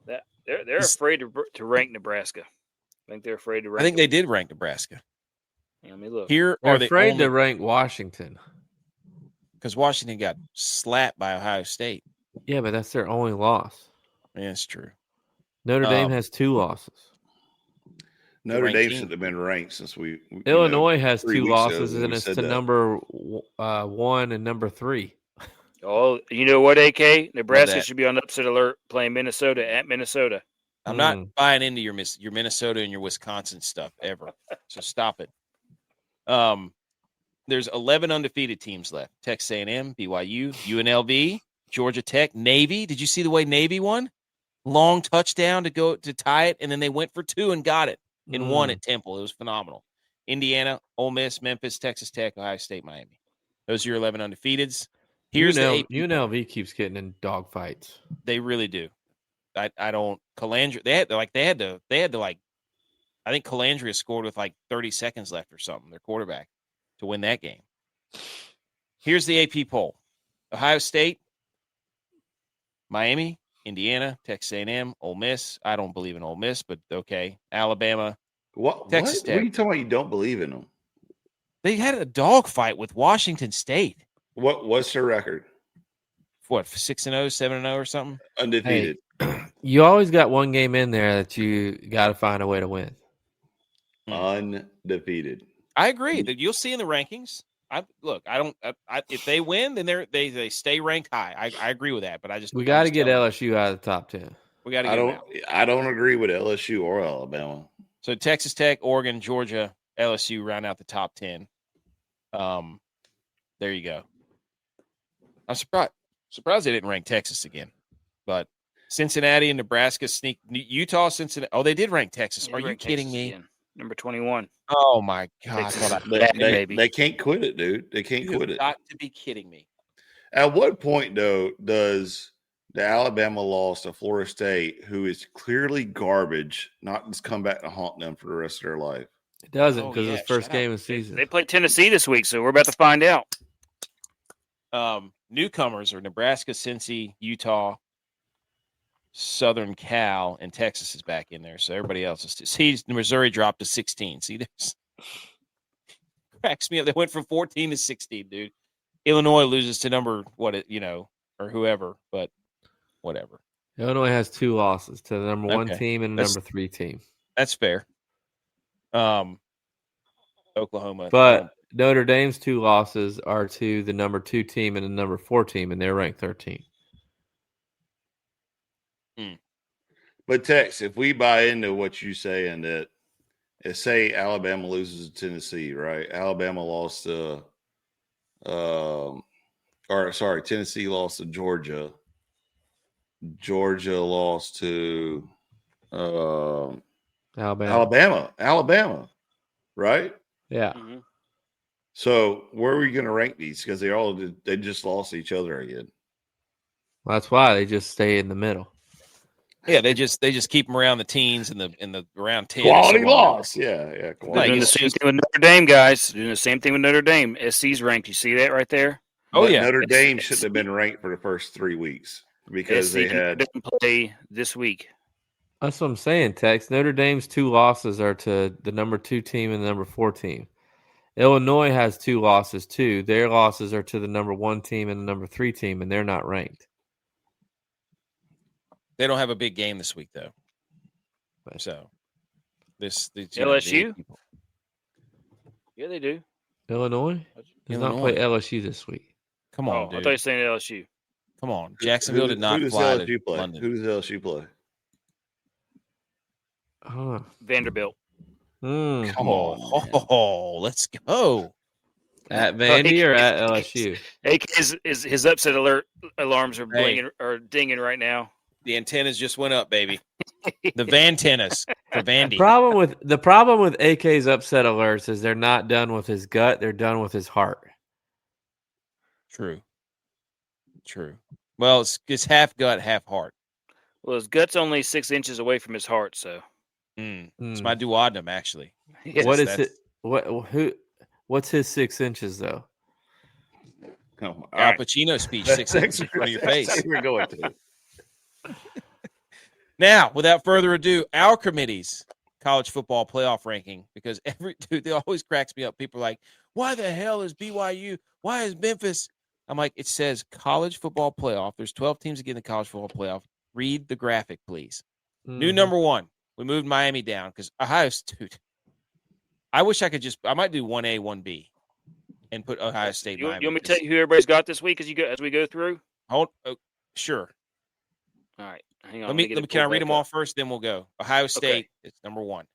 they're afraid to rank Nebraska. I think they're afraid to rank. I think they did rank Nebraska. Let me look. They're afraid to rank Washington because Washington got slapped by Ohio State. Yeah, but that's their only loss. Yeah, it's true. Notre Dame has 2 losses. Notre Dame should have been ranked since Illinois has 2 losses, ago, and it's to number 1 and number 3. Oh, you know what, AK? Nebraska should be on upset alert playing Minnesota at Minnesota. I'm not buying into your Minnesota and your Wisconsin stuff ever. So stop it. There's 11 undefeated teams left. Texas A&M, BYU, UNLV, Georgia Tech, Navy. Did you see the way Navy won? Long touchdown to tie it, and then they went for 2 and got it and won at Temple. It was phenomenal. Indiana, Ole Miss, Memphis, Texas Tech, Ohio State, Miami. Those are your 11 undefeateds. Here's UNLV keeps getting in dogfights. They really do. I don't. Calandria. They had to. I think Calandria scored with like 30 seconds left or something. Their quarterback to win that game. Here's the AP poll: Ohio State, Miami, Indiana, Texas A&M, Ole Miss. I don't believe in Ole Miss, but okay. Alabama. Texas Tech. What are you talking about? You don't believe in them? They had a dogfight with Washington State. What's their record? What, 6-0, 7-0 or something? Undefeated. Hey, you always got one game in there that you got to find a way to win. Undefeated. I agree that you'll see in the rankings. If they win, then they stay ranked high. I agree with that, but we got to get LSU out of the top 10. We got to. I don't agree with LSU or Alabama. So Texas Tech, Oregon, Georgia, LSU round out the top 10. There you go. I'm surprised they didn't rank Texas again, but Cincinnati and Nebraska sneak Utah, Cincinnati. Oh, they did rank Texas. Are you kidding me? Again. Number 21. Oh my God! They can't quit it, dude. They can't quit it. Got to be kidding me. At what point, though, does the Alabama loss to Florida State, who is clearly garbage, not just come back to haunt them for the rest of their life? It doesn't, because it's the first game of the season. They played Tennessee this week, so we're about to find out. Newcomers are Nebraska, Cincy, Utah, Southern Cal, and Texas is back in there. So everybody else is. Missouri dropped to 16. See, there's cracks me up. They went from 14 to 16, dude. Illinois loses to number or whoever, but whatever. Illinois has 2 losses to the number 1 team and the number 3 team. That's fair. Oklahoma, but Notre Dame's 2 losses are to the number 2 team and the number 4 team, and they're ranked 13. But Tex, if we buy into what you say, and that, say Alabama loses to Tennessee, right? Alabama lost to, Tennessee lost to Georgia. Georgia lost to Alabama, right? Yeah. Mm-hmm. So where are we going to rank these? Because they just lost each other again. Well, that's why they just stay in the middle. Yeah, they just keep them around the teens and the around 10. Quality loss. Yeah. Doing the same thing with Notre Dame, guys. Doing the same thing with Notre Dame. SC's ranked. You see that right there? But Notre Dame shouldn't have been ranked for the first 3 weeks because SC they had play this week. That's what I'm saying, Tex. Notre Dame's 2 losses are to the number 2 team and the number 4 team. Illinois has 2 losses too. Their losses are to the number 1 team and the number 3 team, and they're not ranked. They don't have a big game this week, though. So, this LSU? Yeah, they do. Illinois does not play LSU this week. Come on, dude. dude. I thought you were saying LSU. Come on. Jacksonville did not fly to London. Who does LSU play? Vanderbilt. Come on. Oh, let's go. At Vandy or at LSU? His upset alert alarms are dinging right now. The antennas just went up, baby. The Vantennas for Vandy. The problem with AK's upset alerts is they're not done with his gut; they're done with his heart. True. Well, it's half gut, half heart. Well, his gut's only 6 inches away from his heart, so it's my duodenum, actually. Yes, what is it? What's his 6 inches though? Al Pacino speech, 6 inches in front of your face. That's we're going to. Now, without further ado, our committee's college football playoff ranking, because it always cracks me up. People are like, why the hell is BYU? Why is Memphis? I'm like, it says college football playoff. There's 12 teams that get in the college football playoff. Read the graphic, please. Mm-hmm. New number 1. We moved Miami down because Ohio State. I wish I could I might do 1A, 1B and put Ohio State. You Miami. want me to tell you who everybody's got this week as we go through? Sure. All right. Hang on. Can I read them all first? Then we'll go. Ohio State is number 1.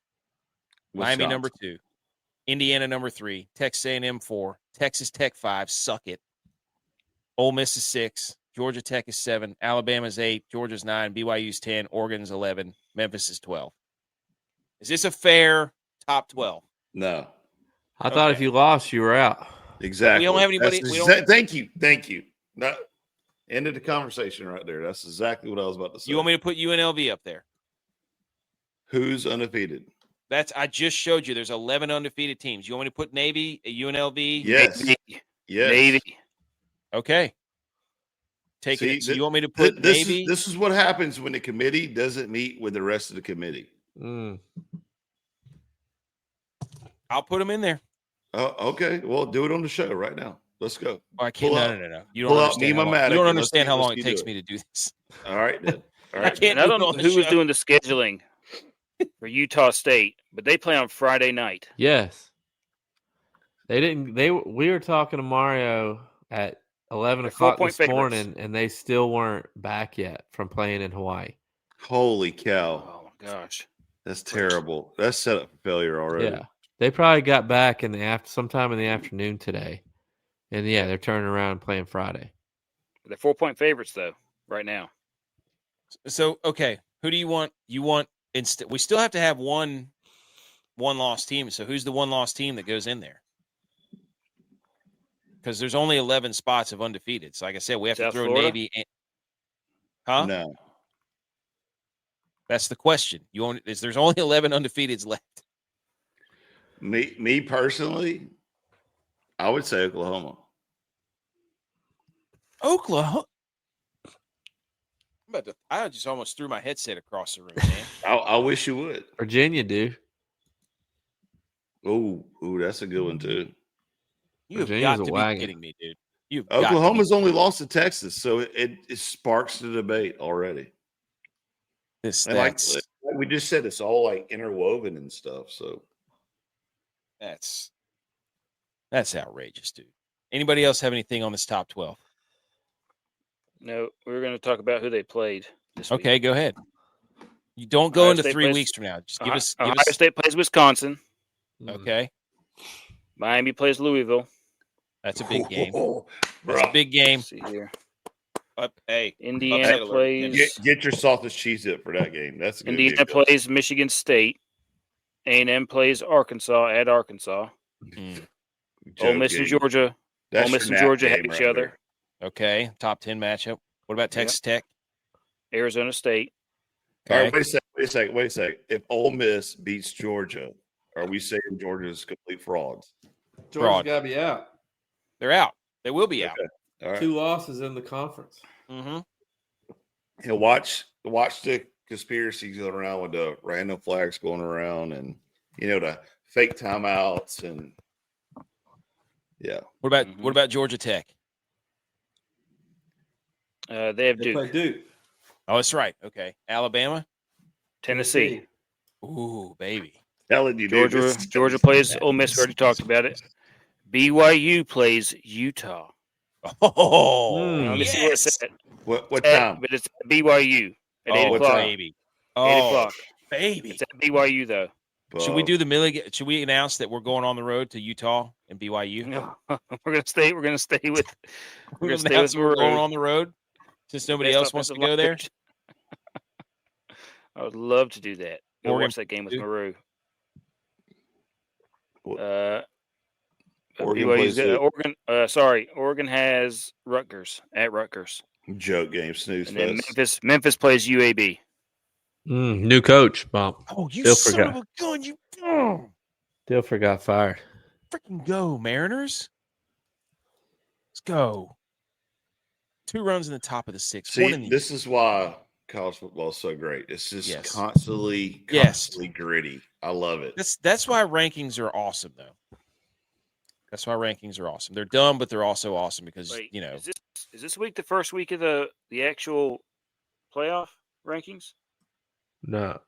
Miami number 2. Indiana number 3. Texas A&M 4. Texas Tech 5. Suck it. Ole Miss is 6. Georgia Tech is 7. Alabama's 8. Georgia's 9. BYU's 10. Oregon's 11. Memphis is 12. Is this a fair top 12? No. I thought if you lost, you were out. Exactly. We don't have anybody. Thank you. No, end of the conversation right there. That's exactly what I was about to say. You want me to put UNLV up there? Who's undefeated? I just showed you. There's 11 undefeated teams. You want me to put Navy, UNLV? Yes. Navy. Okay. So you want me to put Navy? This is what happens when the committee doesn't meet with the rest of the committee. I'll put them in there. Oh, okay. Well, do it on the show right now. Let's go. I can't. No. You don't understand how long it takes me to do this. All right, then. All right. I don't know who was doing the scheduling for Utah State, but they play on Friday night. Yes. They didn't. We were talking to Mario at 11 o'clock this morning, and they still weren't back yet from playing in Hawaii. Holy cow! Oh my gosh, that's terrible. That's set up for failure already. Yeah, they probably got back sometime in the afternoon today, and they're turning around and playing Friday. They're 4-point favorites though right now. So okay, who do you want? You want we still have to have one loss team. So who's the one loss team that goes in there? Because there's only 11 spots of undefeated. So like I said, we have to throw Florida? Navy. No. That's the question. There's only 11 undefeateds left. Me personally, I would say Oklahoma. I just almost threw my headset across the room, man. I wish you would. Virginia, dude. Oh, that's a good one too. You've got to be kidding me, dude. Oklahoma's only lost to Texas, so it sparks the debate already. Like we just said, it's all like interwoven and stuff. So that's outrageous, dude. Anybody else have anything on this top 12? No, we were going to talk about who they played this week. Okay, go ahead. You don't go into 3 weeks from now. Just give us. Ohio State plays Wisconsin. Okay. Miami plays Louisville. That's a big game. That's a big game. Let's see here. Indiana plays. Get your sausage cheese dip for that game. That's a good Indiana game. plays Michigan State. A&M plays Arkansas at Arkansas. Ole Miss and Georgia. Ole Miss and Georgia have each other. Okay, top 10 matchup. What about Texas Tech? Arizona State. Okay. All right, wait a second. If Ole Miss beats Georgia, are we saying Georgia's complete frauds? Georgia's got to be out. They're out. They will be out. All right. 2 losses in the conference. Mm-hmm. And watch the conspiracies going around with the random flags going around and, the fake timeouts and, yeah. What about Georgia Tech? They have Duke. Play Duke. Oh, that's right. Okay. Alabama? Tennessee. Ooh, baby. Telling you, Georgia plays Ole Miss. We already talked about it. BYU plays Utah. Oh, let me see where it's at. What time? But it's at BYU at 8 o'clock. Baby. 8 o'clock. Baby. It's at BYU though. Should we do the Millie? Should we announce that we're going on the road to Utah and BYU? No, we're gonna stay with. We're gonna stay with. We're going on the road since nobody else wants to go there. I would love to do that. Go watch that game with Maru. Oregon has Rutgers at Rutgers. Joke game, snooze and fest. Then Memphis plays UAB. New coach, Bump. Oh, you son of a gun! You Dilfer got fired. Freaking go, Mariners! Let's go. 2 runs in the top of the 6th. See, this is why college football is so great. It's just constantly gritty. I love it. That's why rankings are awesome, though. That's why rankings are awesome. They're dumb, but they're also awesome because Is this week the first week of the actual playoff? rankings? No.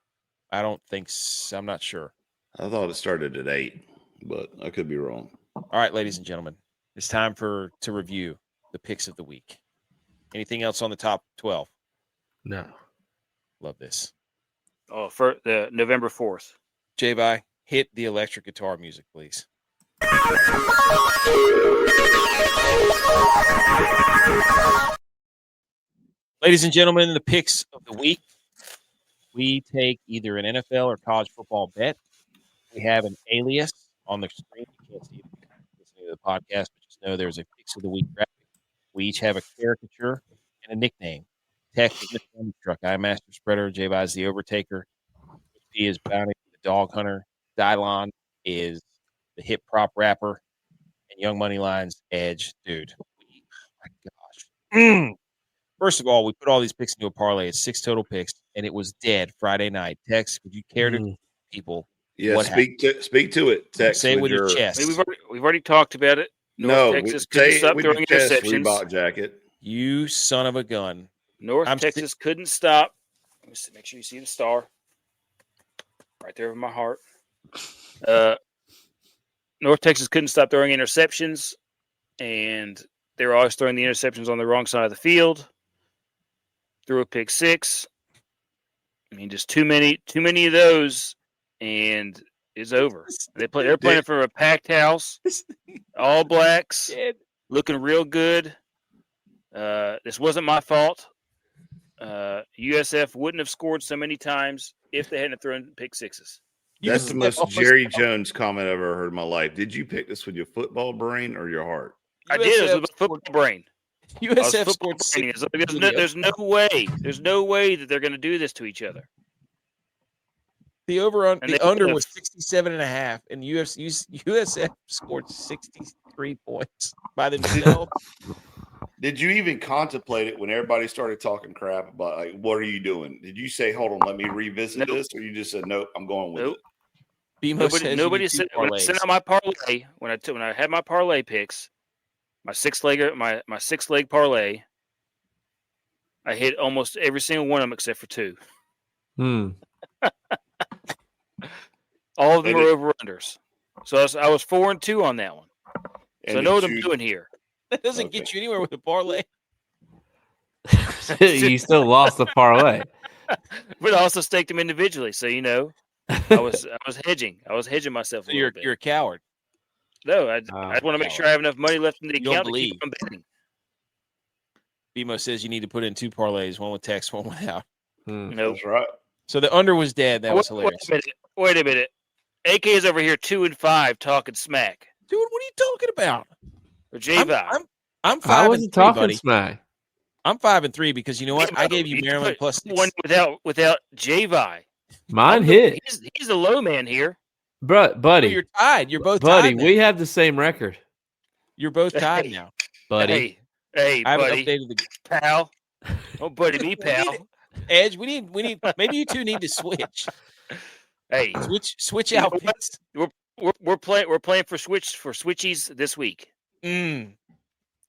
I don't think so. I'm not sure. I thought it started at 8, but I could be wrong. All right, ladies and gentlemen, it's time to review the picks of the week. Anything else on the top 12? No. Love this. Oh, for the November 4th. J-Vi, hit the electric guitar music, please. Ladies and gentlemen, the picks of the week. We take either an NFL or college football bet. We have an alias on the screen. You can't see it listening to the podcast, but just know there's a picks of the week graphic. We each have a caricature and a nickname. Tech is the Funny Truck. I'm Master Spreader. J-Vi is the Overtaker. P is Bounty, the Dog Hunter. DYLON is the hip prop rapper. And Young Money Line's Edge. Dude. Oh my gosh. First of all, we put all these picks into a parlay. It's 6 total picks, and it was dead Friday night. Tex, would you care to people? Yeah, speak to it. Tex, say it with your chest. I mean, we've already talked about it. North Texas couldn't stop throwing interceptions. Reebok jacket. You son of a gun. Texas couldn't stop. Let me see, make sure you see the star right there over my heart. North Texas couldn't stop throwing interceptions, and they were always throwing the interceptions on the wrong side of the field. Threw a pick 6. I mean, just too many of those, and it's over. They're playing for a packed house, all blacks, looking real good. This wasn't my fault. USF wouldn't have scored so many times if they hadn't thrown pick 6s. That's the most Jerry Jones comment I've ever heard in my life. Did you pick this with your football brain or your heart? I did. It was with my football brain. USF scored 6. There's no way. There's no way that they're going to do this to each other. The under was 67.5, and USF scored 63 points by themselves. Did you even contemplate it when everybody started talking crap about, like, what are you doing? Did you say, hold on, let me revisit this? Or you just said, nope, I'm going with it? Nobody said when I sent out my parlay, when I had my parlay picks, my six leg parlay, I hit almost every single one of them except for 2. All of them were over unders. So I was 4-2 on that one. So I know what I'm doing here. That doesn't get you anywhere with a parlay. You still lost the parlay. But I also staked them individually, so I was hedging. I was hedging myself a little bit. You're a coward. No, I want to make sure I have enough money left in the account to keep on betting. BMO says you need to put in 2 parlays, one with Tex, one without. No, that's right. So the under was dead. That was hilarious. Wait a minute. AK is over here 2-5 talking smack. Dude, what are you talking about? J-Vi. I'm 5 I wasn't talking buddy. smack. I'm 5-3 because you know what? I gave you Maryland plus 6. One without J-Vi. Mine hit. He's the low man here. Buddy. Oh, you're tied. You're both buddy, tied. We have the same record. You're both tied now. Buddy. Hey, I haven't buddy. updated the pal. Oh, buddy, me, pal. Edge, we need maybe you two need to switch. Hey. Switch outfits. We're playing for switchies this week.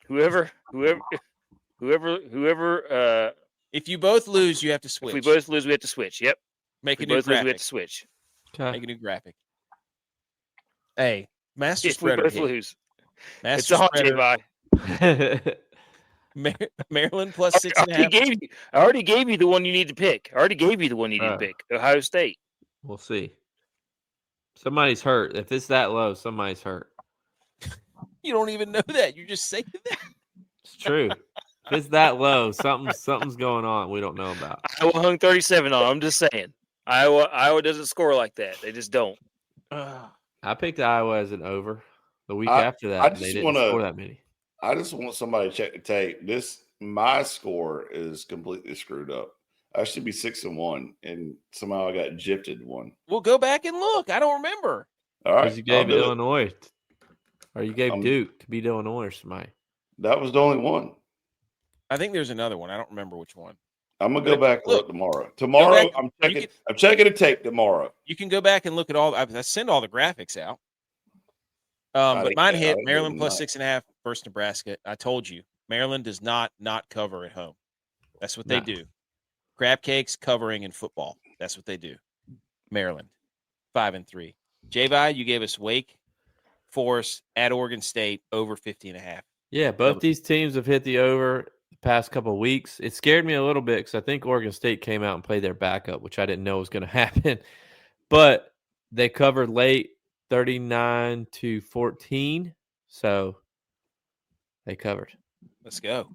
Whoever if you both lose, you have to switch. If we both lose, we have to switch. Yep. Make a new graphic. We have to switch. Okay. Make a new graphic. Hey, Master If Spreader. We both lose. Master Spreader. Maryland plus 6.5. I already gave you the one you need to pick. Ohio State. We'll see. Somebody's hurt. If it's that low, somebody's hurt. You don't even know that. You're just saying that. It's true. If it's that low, something's going on we don't know about. Iowa hung 37 on. I'm just saying. Iowa doesn't score like that. They just don't. I picked Iowa as an over. The week after that, they didn't score that many. I just want somebody to check the tape. My score is completely screwed up. I should be 6-1, and somehow I got gypped one. We'll go back and look. I don't remember. All right, you gave Illinois, or you gave Duke to beat Illinois or somebody. That was the only one. I think there's another one. I don't remember which one. I'm gonna go back and look tomorrow. Tomorrow, I'm checking the tape tomorrow. You can go back and look at all. I send all the graphics out. But mine hit Maryland plus 6.5 versus Nebraska. I told you, Maryland does not cover at home. That's what they do. Crab cakes, covering, and football. That's what they do. Maryland, 5-3. J-Vi, you gave us Wake Forest at Oregon State over 50.5. Yeah, both these teams have hit the over the past couple of weeks. It scared me a little bit because I think Oregon State came out and played their backup, which I didn't know was going to happen. But they covered late 39-14. So they covered. Let's go.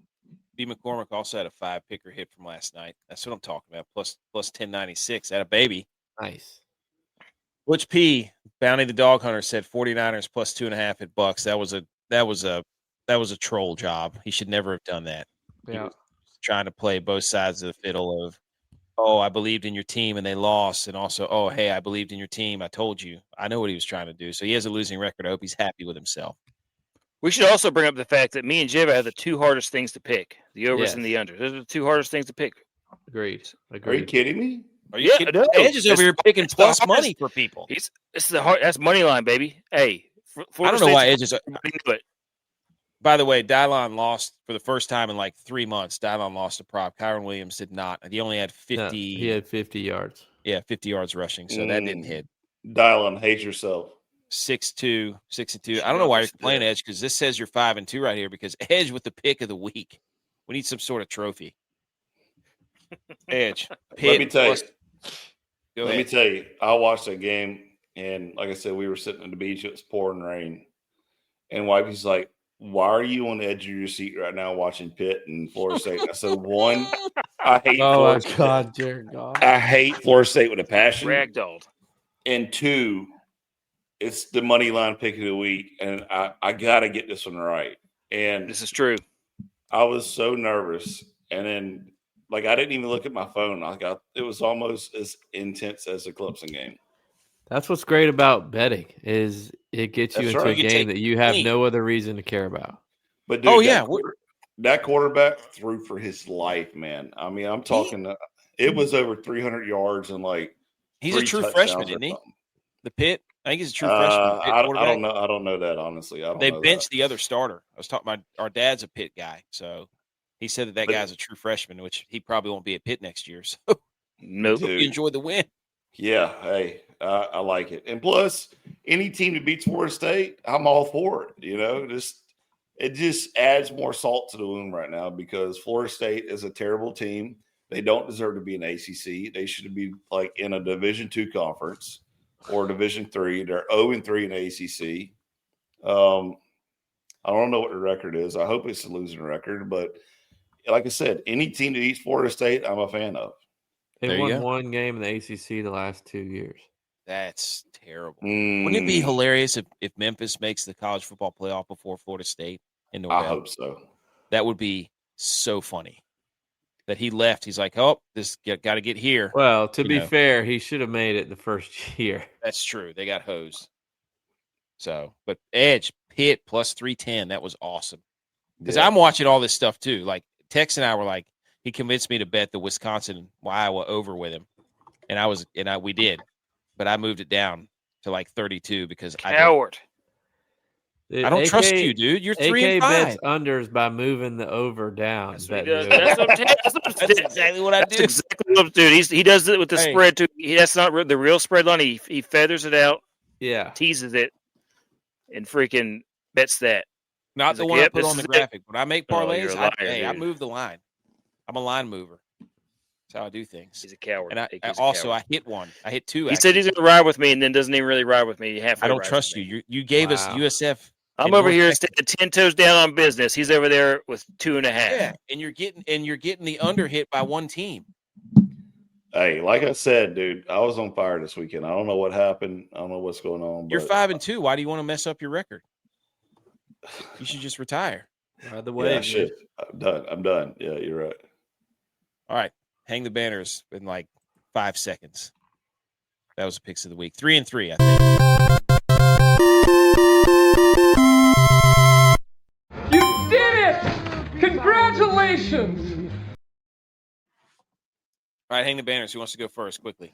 B. McCormick also had a 5-picker hit from last night. That's what I'm talking about. Plus 1096. At a baby. Nice. ButchP, Bounty the Dog Hunter, said 49ers plus 2.5 at Bucks. That was a troll job. He should never have done that. Yeah. He was trying to play both sides of the fiddle of, oh, I believed in your team and they lost, and also, oh, hey, I believed in your team. I told you. I know what he was trying to do. So he has a losing record. I hope he's happy with himself. We should also bring up the fact that me and Jiva have the two hardest things to pick: the overs and the unders. Those are the two hardest things to pick. Agreed. Are you kidding me? Are you kidding? No, Edge is over here picking plus money for people. It's the hard. That's money line, baby. Hey, I don't know why Edge is. By the way, DYLON lost for the first time in like 3 months. DYLON lost a prop. Kyron Williams did not. He only had 50. No, he had 50 yards. Yeah, 50 yards rushing. So that didn't hit. DYLON, hate yourself. 6-2. I don't know why you're playing Edge, because this says you're 5-2 right here, because Edge with the pick of the week. We need some sort of trophy. Edge. Let me tell you, I watched that game, and like I said, we were sitting on the beach. It was pouring rain. And Wifey's like, why are you on the edge of your seat right now watching Pitt and Florida State? I said, one, I hate Florida State. Oh, my God, dear God. I hate Florida State with a passion. Ragdolled. And two, it's the money line pick of the week, and I got to get this one right. And this is true. I was so nervous. And then, like, I didn't even look at my phone. It was almost as intense as the Clemson game. That's what's great about betting is it gets you into a game that you have no other reason to care about. But dude, that quarterback threw for his life, man. I mean, I'm talking. It was over 300 yards and like he's a true freshman, isn't he? The Pitt. I think he's a true freshman. I don't know. I don't know that honestly. They benched the other starter. I was talking about our dad's a Pitt guy, so he said that guy's a true freshman, which he probably won't be at Pitt next year. So no, you enjoy the win. Yeah, hey, I like it. And plus, any team that beats Florida State, I'm all for it. You know, it just adds more salt to the wound right now because Florida State is a terrible team. They don't deserve to be in ACC. They should be like in a Division II conference or Division III. They're 0-3 in ACC. I don't know what the record is. I hope it's a losing record, but like I said, any team that beats Florida State, I'm a fan of. They won one game in the ACC the last 2 years. That's terrible. Wouldn't it be hilarious if Memphis makes the college football playoff before Florida State in November? I hope so. That would be so funny. That he left. He's like, oh, this got to get here. Well, to be fair, he should have made it the first year. That's true. They got hosed. So, but Edge, Pitt plus 310. That was awesome. Because I'm watching all this stuff too. Like Tex and I were like, he convinced me to bet the Wisconsin Iowa over with him, and we did, but I moved it down to like 32 because coward. I don't trust you, dude. You're 3-5. bets unders by moving the over down. That's exactly what I do. That's exactly what, dude. He does it with the spread too. That's not the real spread line. He feathers it out. Yeah, teases it, and freaking bets that. Not the one I put on the graphic. When I make parlays, I move the line. I'm a line mover. That's how I do things. He's a coward. And I hit one. I hit two. He said he's going to ride with me, and then doesn't even really ride with me. I don't trust you. You gave us USF. I'm over here standing 10 toes down on business. He's over there with 2.5. Yeah, and you're getting the under hit by one team. Hey, like I said, dude, I was on fire this weekend. I don't know what happened. I don't know what's going on. You're 5-2. Why do you want to mess up your record? You should just retire. By the way, I should. I'm done. Yeah, you're right. All right. Hang the banners in like 5 seconds. That was the picks of the week. 3-3, I think. You did it! Congratulations! All right, hang the banners. Who wants to go first quickly?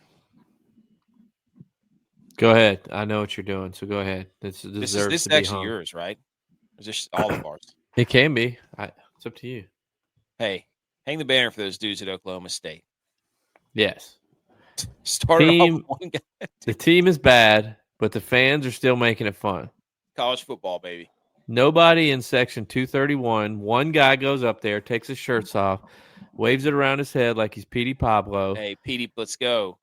Go ahead. I know what you're doing, so go ahead. This is actually yours, right? Or is this all of ours? It can be. It's up to you. Hey, hang the banner for those dudes at Oklahoma State. Yes. Started off with one guy. The team is bad, but the fans are still making it fun. College football, baby. Nobody in section 231. One guy goes up there, takes his shirts off, waves it around his head like he's Petey Pablo. Hey, Petey, let's go.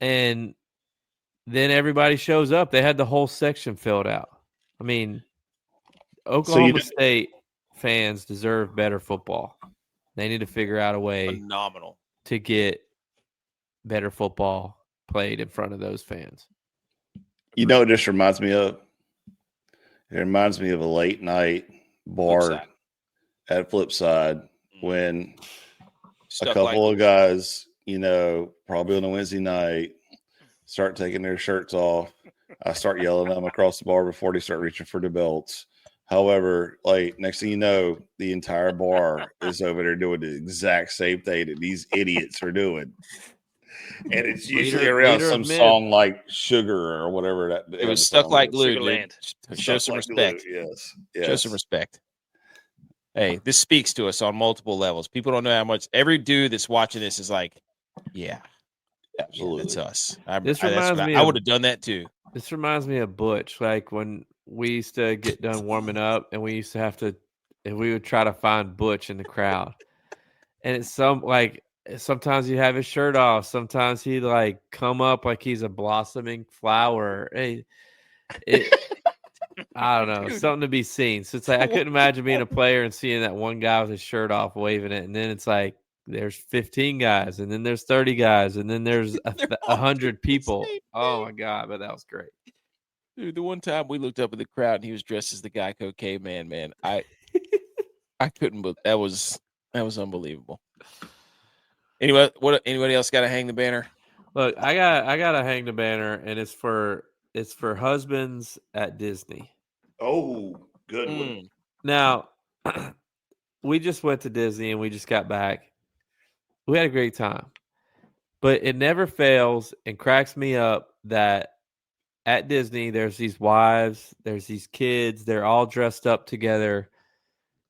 And then everybody shows up. They had the whole section filled out. I mean, Oklahoma State fans deserve better football. They need to figure out a way phenomenal to get better football played in front of those fans. You know what this reminds me of? It reminds me of a late night bar at Flipside when a couple of guys, probably on a Wednesday night, start taking their shirts off. I start yelling at them across the bar before they start reaching for the belts. However, next thing you know, the entire bar is over there doing the exact same thing that these idiots are doing. And it's usually around some song like Sugar or whatever that it was stuck like glue. Show some respect. Yes. Show some respect. Hey, this speaks to us on multiple levels. People don't know how much every dude that's watching this is like, yeah, absolutely. That's us. I would have done that too. This reminds me of Butch, like when we used to get done warming up and we used to have to, and we would try to find Butch in the crowd. And it's sometimes you have his shirt off. Sometimes he come up like he's a blossoming flower. Hey, I don't know, something to be seen. So it's like I couldn't imagine being a player and seeing that one guy with his shirt off waving it, and then it's like there's 15 guys, and then there's 30 guys, and then there's 100 people. Oh my God, but that was great. Dude, the one time we looked up at the crowd and he was dressed as the Geico caveman, man. I couldn't, but that was unbelievable. Anyway, anybody else got to hang the banner? Look, I got to hang the banner, and it's for husbands at Disney. Oh, good one. Now, we just went to Disney and we just got back. We had a great time, but it never fails and cracks me up that at Disney there's these wives, there's these kids, they're all dressed up together.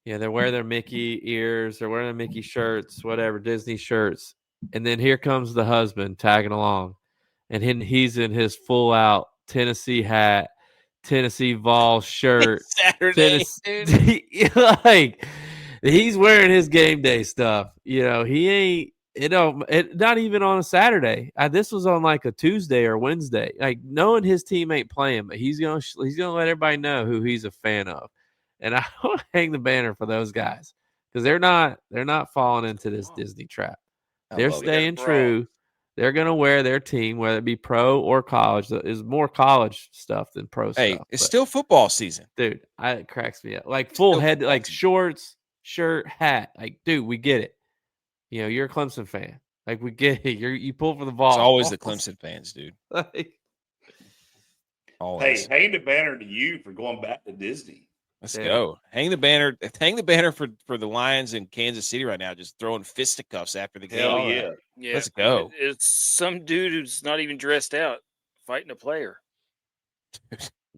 They're wearing their Mickey ears, they're wearing their Mickey shirts, whatever, Disney shirts. And then here comes the husband tagging along. And he's in his full out Tennessee hat, Tennessee Vols shirt. Saturday, he's wearing his game day stuff. He ain't, not even on a Saturday. This was on a Tuesday or Wednesday. Knowing his team ain't playing, but he's gonna let everybody know who he's a fan of. And I want to hang the banner for those guys because they're not falling into this Disney trap. They're staying true. They're going to wear their team, whether it be pro or college. There's more college stuff than pro stuff. Hey, it's still football season. Dude, it cracks me up. Full head, shorts, shirt, hat. Dude, we get it. You're a Clemson fan. We get it. You pull for the ball. It's always the Clemson fans, dude. Always. Hey, hang the banner to you for going back to Disney. Let's go. Hang the banner. Hang the banner for the Lions in Kansas City right now, just throwing fisticuffs after the game. Hell yeah. Let's go. It's some dude who's not even dressed out fighting a player.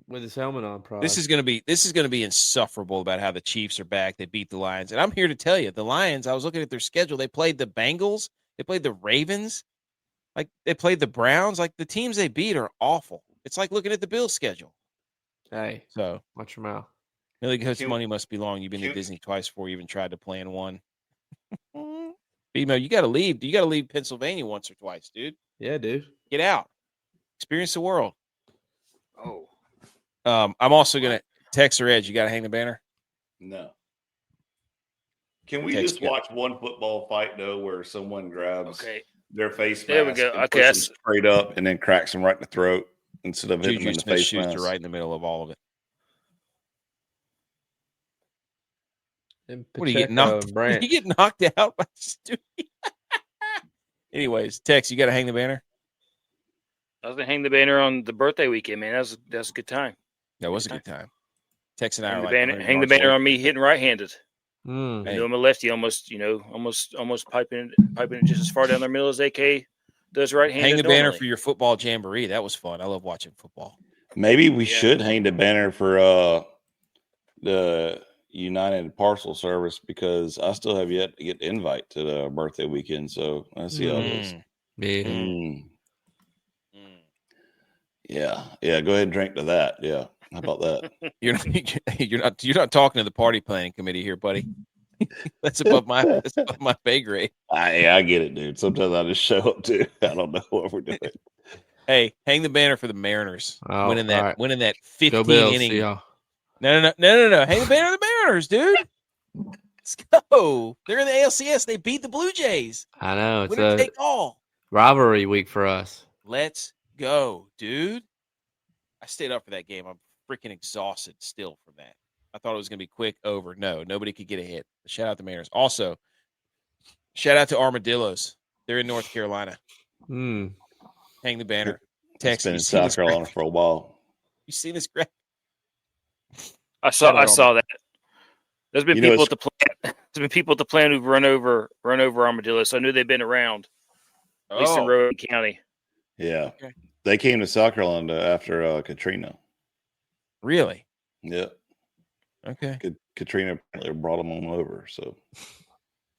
With his helmet on, probably. This is gonna be insufferable about how the Chiefs are back. They beat the Lions. And I'm here to tell you, the Lions, I was looking at their schedule. They played the Bengals, they played the Ravens, they played the Browns. The teams they beat are awful. It's like looking at the Bills schedule. Hey, so watch your mouth. Really, Coach Money must be long. You've been to Disney twice before you even tried to plan one. Bimo, you got to leave. You got to leave Pennsylvania once or twice, dude. Yeah, dude. Get out. Experience the world. Oh. I'm also going to text or Edge. You got to hang the banner? No. Can we just watch one football fight, though, where someone grabs their face mask there we go. and pushes them straight up and then cracks them right in the throat instead of hitting them in the face mask? Right in the middle of all of it. What do you get knocked? You get knocked out by Stewie. Anyways, Tex, you got to hang the banner. I was gonna hang the banner on the birthday weekend, man. That was a good time. That was a good time. Tex and I are hang the banner on me hitting right-handed. Hey. I'm a lefty, almost piping it just as far down the middle as AK does right-handed. Hang the banner for your football jamboree. That was fun. I love watching football. Maybe we should hang the banner for the United Parcel Service because I still have yet to get the invite to the birthday weekend. So let's see how it is. Yeah. Yeah. Go ahead and drink to that. Yeah. How about that? You're not talking to the party planning committee here, buddy. That's above my pay grade. I get it, dude. Sometimes I just show up too. I don't know what we're doing. Hey, hang the banner for the Mariners winning that 15 Bills, inning. No. Hang the banner of the Mariners, dude. Let's go. They're in the ALCS. They beat the Blue Jays. I know. It's Winner take all. Rivalry week for us. Let's go, dude. I stayed up for that game. I'm freaking exhausted still from that. I thought it was going to be quick over. No, nobody could get a hit. Shout out to Mariners. Also, shout out to Armadillos. They're in North Carolina. Hmm. Hang the banner. It's been in South Carolina for a while. You seen this, Greg? I saw that. There's been people at the plant. There's been people at the plant who've run over armadillos. So I knew they've been around, at least in Rowan County. Yeah, they came to South Carolina after Katrina. Really? Yeah. Okay. Katrina apparently brought them on over. So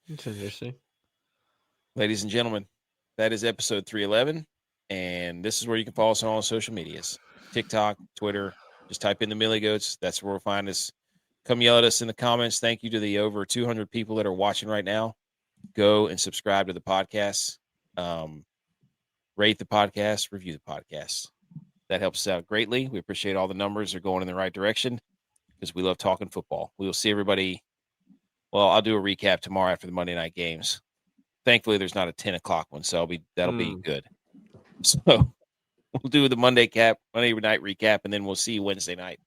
that's interesting. Ladies and gentlemen, that is episode 311. And this is where you can follow us on all the social medias. TikTok, Twitter. Just type in the Millie Goats. That's where we'll find us. Come yell at us in the comments. Thank you to the over 200 people that are watching right now. Go and subscribe to the podcast. Rate the podcast. Review the podcast. That helps us out greatly. We appreciate all the numbers are going in the right direction because we love talking football. We will see everybody. Well, I'll do a recap tomorrow after the Monday night games. Thankfully, there's not a 10 o'clock one, so that'll be good. So we'll do the Monday night recap, and then we'll see you Wednesday night.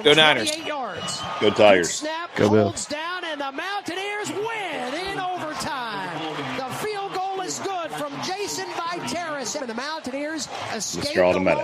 Go Niners. Yards. Go Tigers. Snap, Go Bills. down, and the Mountaineers win in overtime. The field goal is good from Jason Viteris, and the Mountaineers escape. Mr. Automatic.